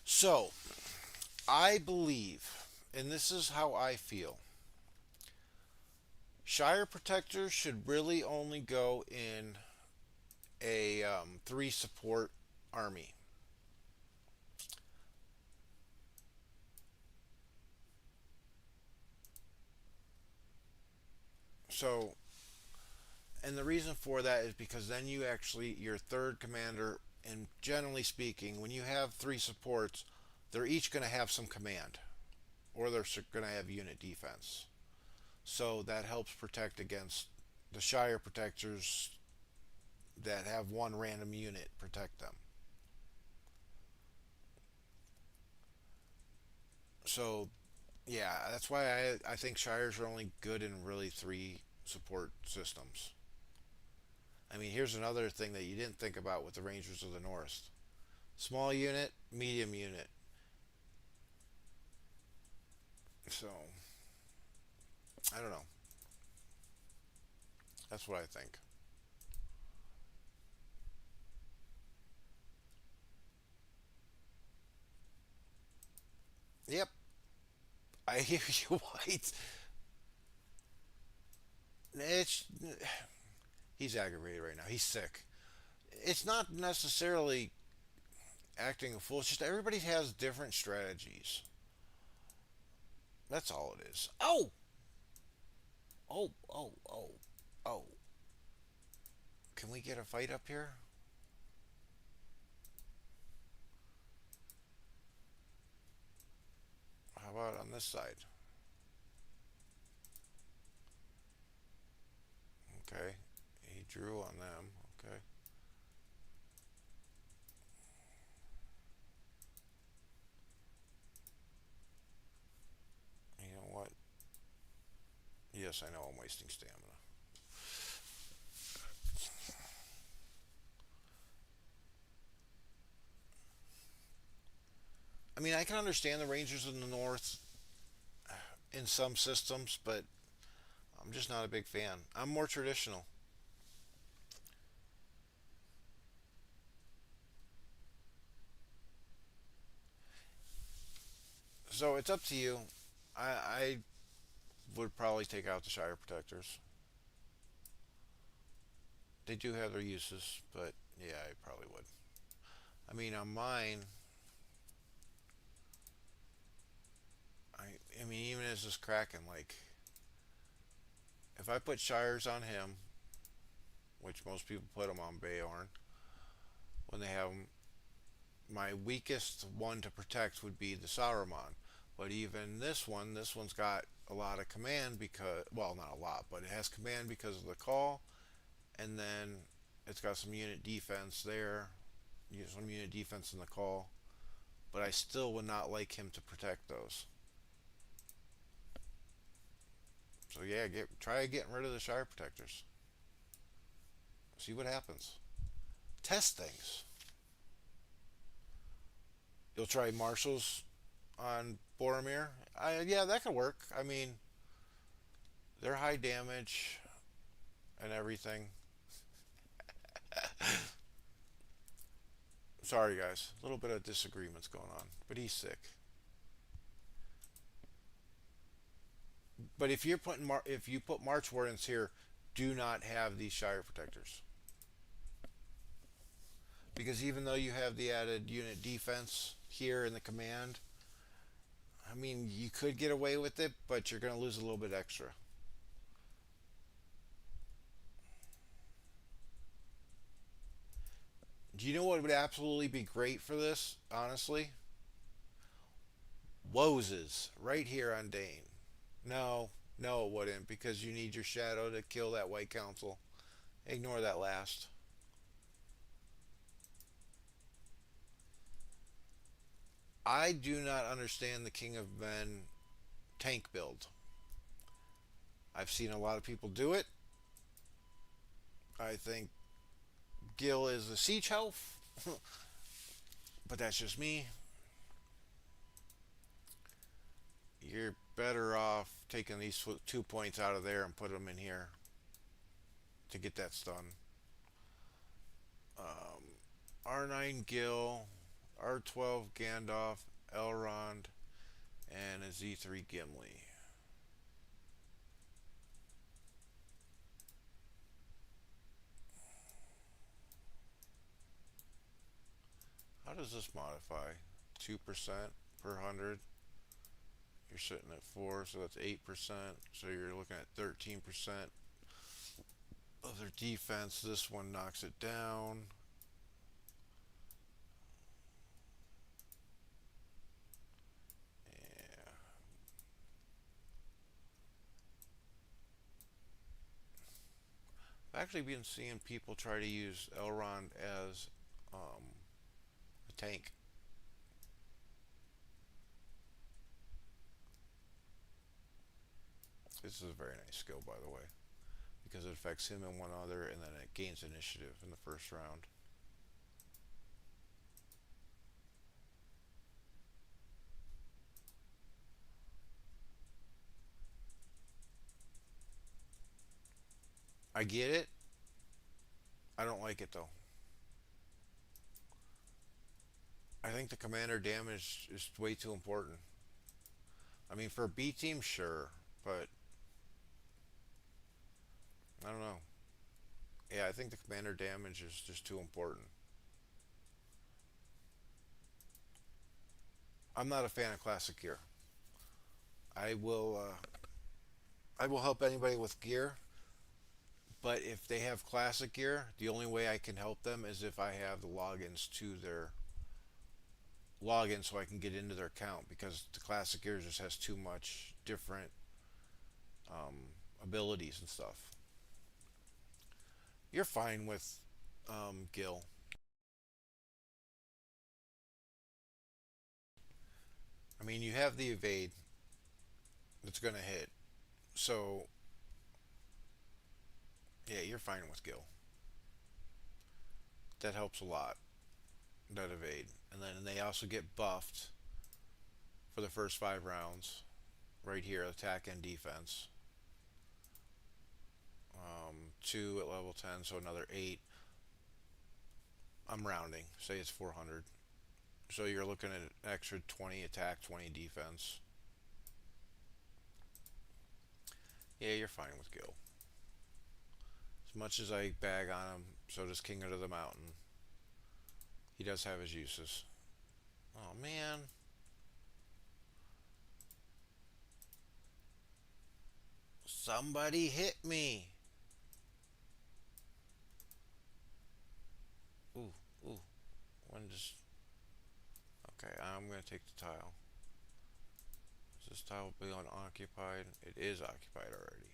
So I believe, and this is how I feel, Shire Protectors should really only go in a 3 support army. So, and the reason for that is because then you actually, your third commander, and generally speaking, when you have 3 supports, they're each going to have some command, or they're going to have unit defense. So that helps protect against the Shire Protectors that have one random unit protect them. So yeah, that's why I think Shires are only good in really 3 support systems. I mean, here's another thing that you didn't think about with the Rangers of the North: small unit, medium unit. So I don't know. That's what I think. Yep, I hear you, White. It's he's aggravated right now. He's sick. It's not necessarily acting a fool. It's just everybody has different strategies. That's all it is. Oh, oh, oh, oh, oh. Can we get a fight up here? How about on this side? Okay. He drew on them. Okay. You know what? Yes, I know I'm wasting stamina. I mean, I can understand the Rangers in the North in some systems, but I'm just not a big fan. I'm more traditional. So it's up to you. I would probably take out the Shire Protectors. They do have their uses, but yeah, I probably would. I mean, on mine, I mean, even as this Kraken, like, if I put Shires on him, which most people put them on Bayorn, when they have him, my weakest one to protect would be the Saruman. But even this one's got a lot of command because, well, not a lot, but it has command because of the call, and then it's got some unit defense there, some unit defense in the call. But I still would not like him to protect those. So yeah, try getting rid of the Shire Protectors. See what happens. Test things. You'll try Marshals on Boromir. Yeah, that could work. I mean, they're high damage and everything. Sorry, guys. A little bit of disagreements going on, but he's sick. But if you put March Wardens here, do not have these Shire Protectors, because even though you have the added unit defense here in the command, I mean, you could get away with it, but you're going to lose a little bit extra. Do you know what would absolutely be great for this? Honestly, Woses right here on Dane. No, no, it wouldn't because you need your shadow to kill that white council. Ignore that last. I do not understand the King of Men tank build. I've seen a lot of people do it. I think Gil is the siege health, but that's just me. You're better off taking these 2 points out of there and put them in here to get that stun. R9 Gil, R12 Gandalf, Elrond, and a Z3 Gimli. How does this modify? 2% per 100. You're sitting at 4, so that's 8%. So you're looking at 13% of their defense. This one knocks it down. Yeah. I've actually been seeing people try to use Elrond as a tank. This is a very nice skill, by the way, because it affects him and one other, and then it gains initiative in the first round. I get it. I don't like it though. I think the commander damage is way too important. I mean, for a B team, sure, but I don't know. Yeah, I think the commander damage is just too important. I'm not a fan of classic gear. I will I will help anybody with gear, but if they have classic gear, the only way I can help them is if I have the logins to their login so I can get into their account because the classic gear just has too much different abilities and stuff. You're fine with Gil. I mean, you have the evade that's going to hit. So, yeah, you're fine with Gil. That helps a lot, that evade. And then they also get buffed for the first 5 rounds. Right here, attack and defense. 2 at level 10, so another 8. I'm rounding. Say it's 400. So you're looking at an extra 20 attack, 20 defense. Yeah, you're fine with Gil. As much as I bag on him, so does King of the Mountain. He does have his uses. Oh man. Somebody hit me. Ooh, ooh. When does. Okay, I'm gonna take the tile. Is this tile be unoccupied? It is occupied already.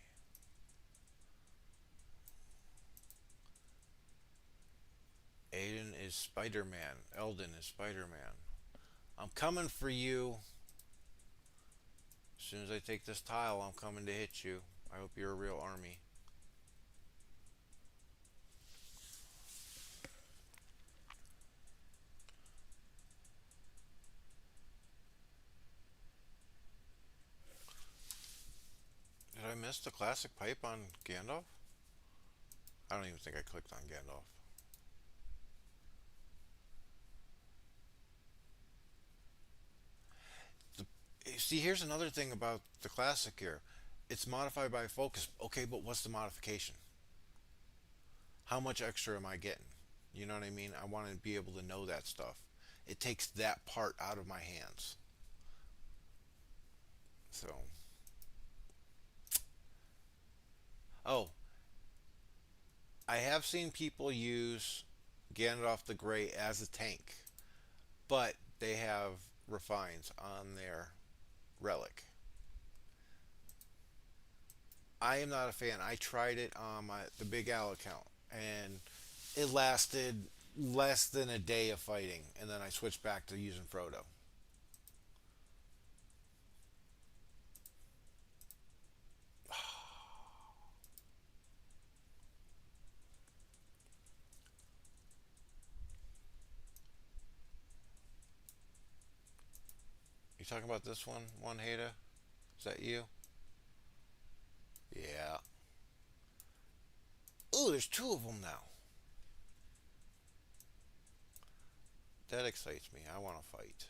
Aiden is Spider Man. Eldon is Spider Man. I'm coming for you. As soon as I take this tile, I'm coming to hit you. I hope you're a real army. Did I miss the classic pipe on Gandalf? I don't even think I clicked on Gandalf. The, See, here's another thing about the classic here. It's modified by focus. Okay, but what's the modification? How much extra am I getting? You know what I mean? I want to be able to know that stuff. It takes that part out of my hands. So, oh, I have seen people use Gandalf the Grey as a tank, but they have refines on their relic. I am not a fan. I tried it on the Big Al account, and it lasted less than a day of fighting, and then I switched back to using Frodo. You talking about this one Hada? Is that you? Yeah. Ooh, there's two of them now. That excites me. I want to fight.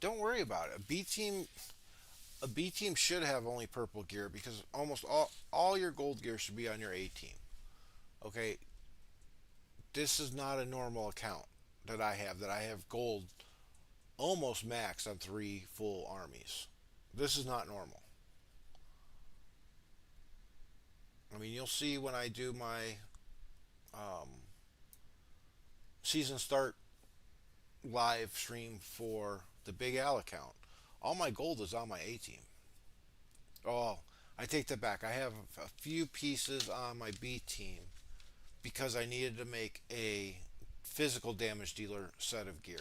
Don't worry about it. A B team should have only purple gear because almost all your gold gear should be on your A team. Okay, this is not a normal account that I have. That I have gold almost max on three full armies. This is not normal. I mean, you'll see when I do my um, season start live stream for the Big Al account. All my gold is on my A team. Oh, I take that back. I have a few pieces on my B team because I needed to make a physical damage dealer set of gear.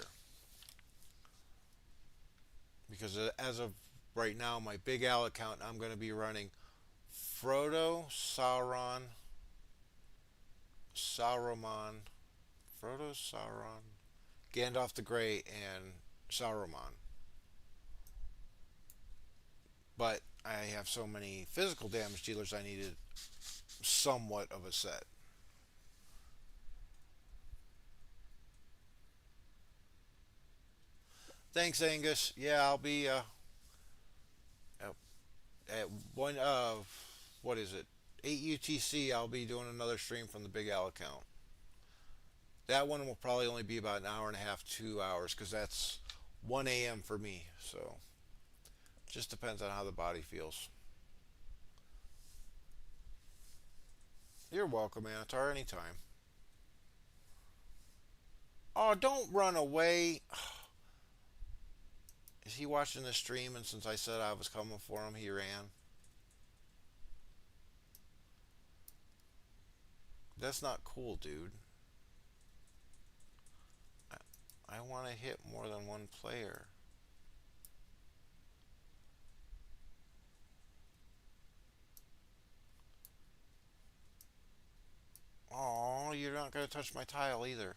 Because as of right now, my Big Al account, I'm going to be running Frodo, Sauron, Frodo, Sauron, Gandalf the Grey, and Saruman. But I have so many physical damage dealers, I needed somewhat of a set. Thanks, Angus. Yeah, I'll be at one of what is it? 8 UTC. I'll be doing another stream from the Big Al account. That one will probably only be about an hour and a half, 2 hours, because that's 1 a.m. for me. So just depends on how the body feels. You're welcome, Antar, anytime. Oh, don't run away. Is he watching the stream? And since I said I was coming for him, he ran. That's not cool, dude. I want to hit more than one player. Oh, you're not going to touch my tile either.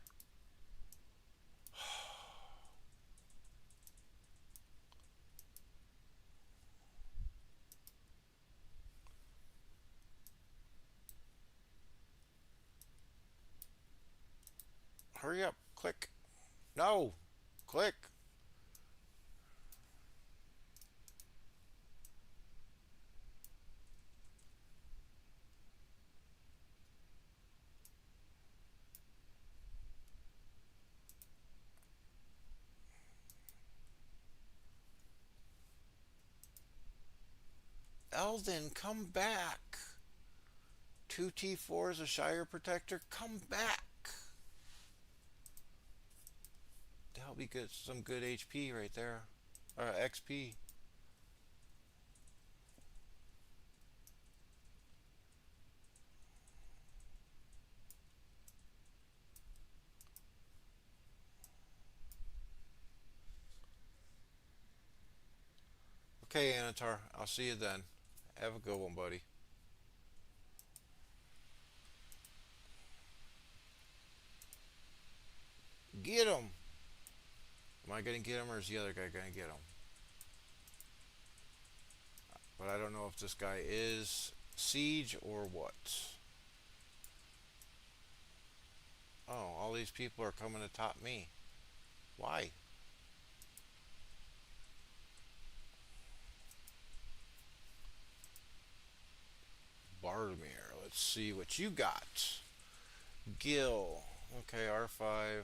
Hurry up. Click. No. Click. Eldon, come back. 2T4 is a Shire Protector. Come back. That'll be good. Some good HP right there. XP. Okay, Anatar. I'll see you then. Have a good one, buddy. Get him. Am I going to get him or is the other guy going to get him? But I don't know if this guy is Siege or what. Oh, all these people are coming to top me. Why? Bardomir. Let's see what you got. Gil. Okay, R5.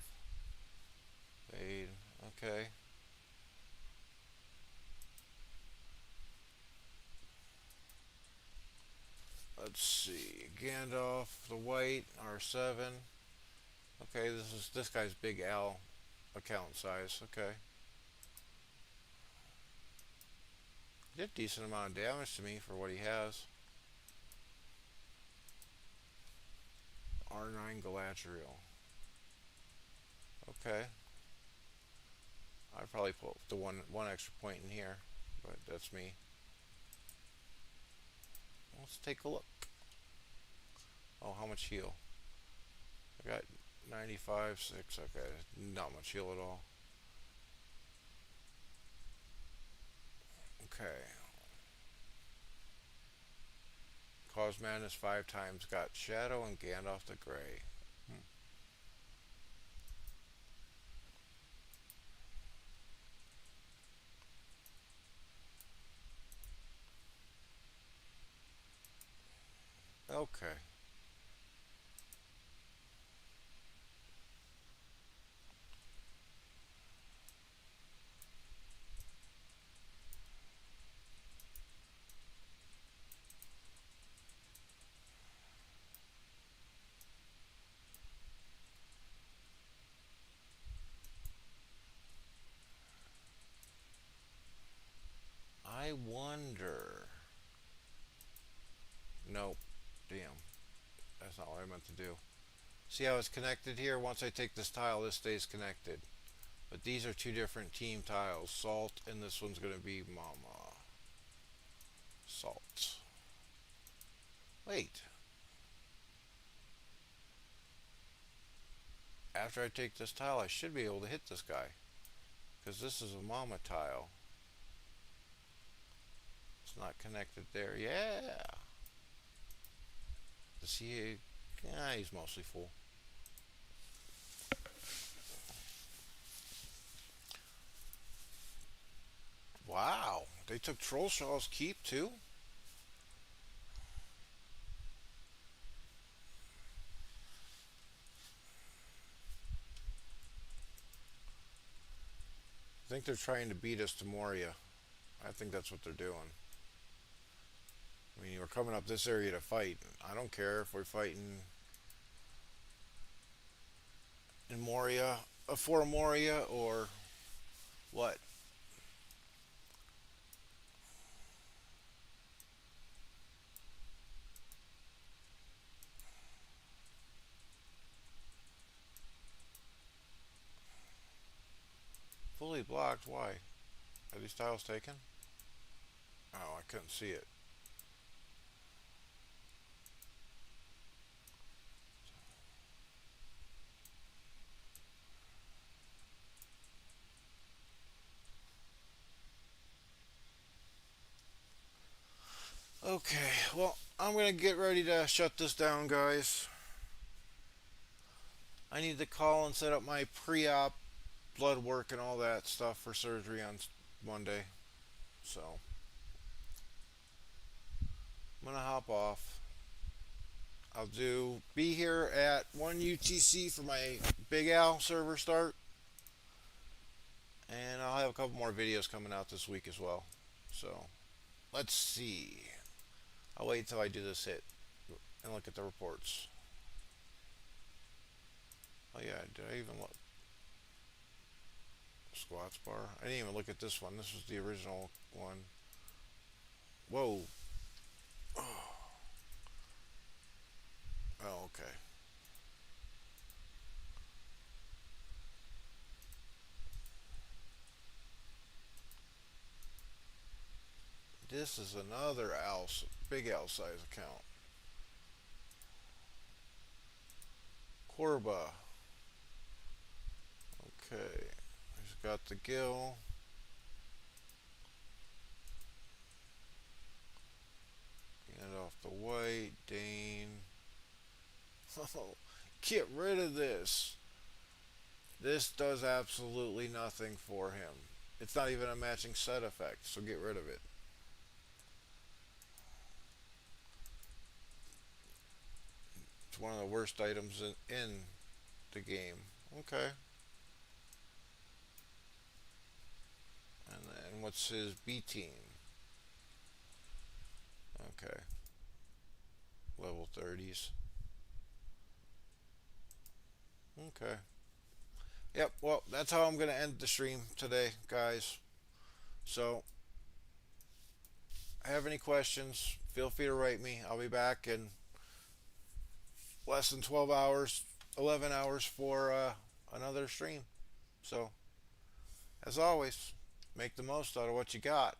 Fade. Okay. Let's see. Gandalf, the white, R7. Okay, this guy's Big Al account size. Okay. He did a decent amount of damage to me for what he has. R9 Galadriel. Okay. I'd probably put the one extra point in here, but that's me. Let's take a look. Oh, how much heal? I got 95, 6. Okay, not much heal at all. Okay. Cause Madness 5 times. Got Shadow and Gandalf the Grey. Okay. I wonder. Nope. Damn. That's not what I meant to do. See how it's connected here? Once I take this tile, this stays connected. But these are two different team tiles. Salt, and this one's going to be Mama. Salt. Wait. After I take this tile, I should be able to hit this guy. Because this is a Mama tile. It's not connected there. Yeah. Does he... Yeah, he's mostly full. Wow. They took Trollshaw's keep, too? I think they're trying to beat us to Moria. I think that's what they're doing. I mean, we're coming up this area to fight. I don't care if we're fighting in Moria, for Moria, or what. Fully blocked? Why? Are these tiles taken? Oh, I couldn't see it. Okay, well, I'm gonna get ready to shut this down, guys. I need to call and set up my pre-op blood work and all that stuff for surgery on Monday. So, I'm gonna hop off. I'll be here at 1 UTC for my Big Al server start. And I'll have a couple more videos coming out this week as well. So, let's see. I'll wait until I do this hit and look at the reports. Oh yeah, did I even look? Squats bar. I didn't even look at this one. This was the original one. Whoa. Oh, okay. This is another Big Al size account. Corba. Okay. He's got the gill. Get off the white. Dane. Oh, get rid of this. This does absolutely nothing for him. It's not even a matching set effect, so get rid of it. It's one of the worst items in the game. Okay. And then what's his B team? Okay. level 30s. Okay. Yep, well, that's how I'm going to end the stream today, guys. So, have any questions, feel free to write me. I'll be back in less than 12 hours, 11 hours for another stream. So, as always, make the most out of what you got.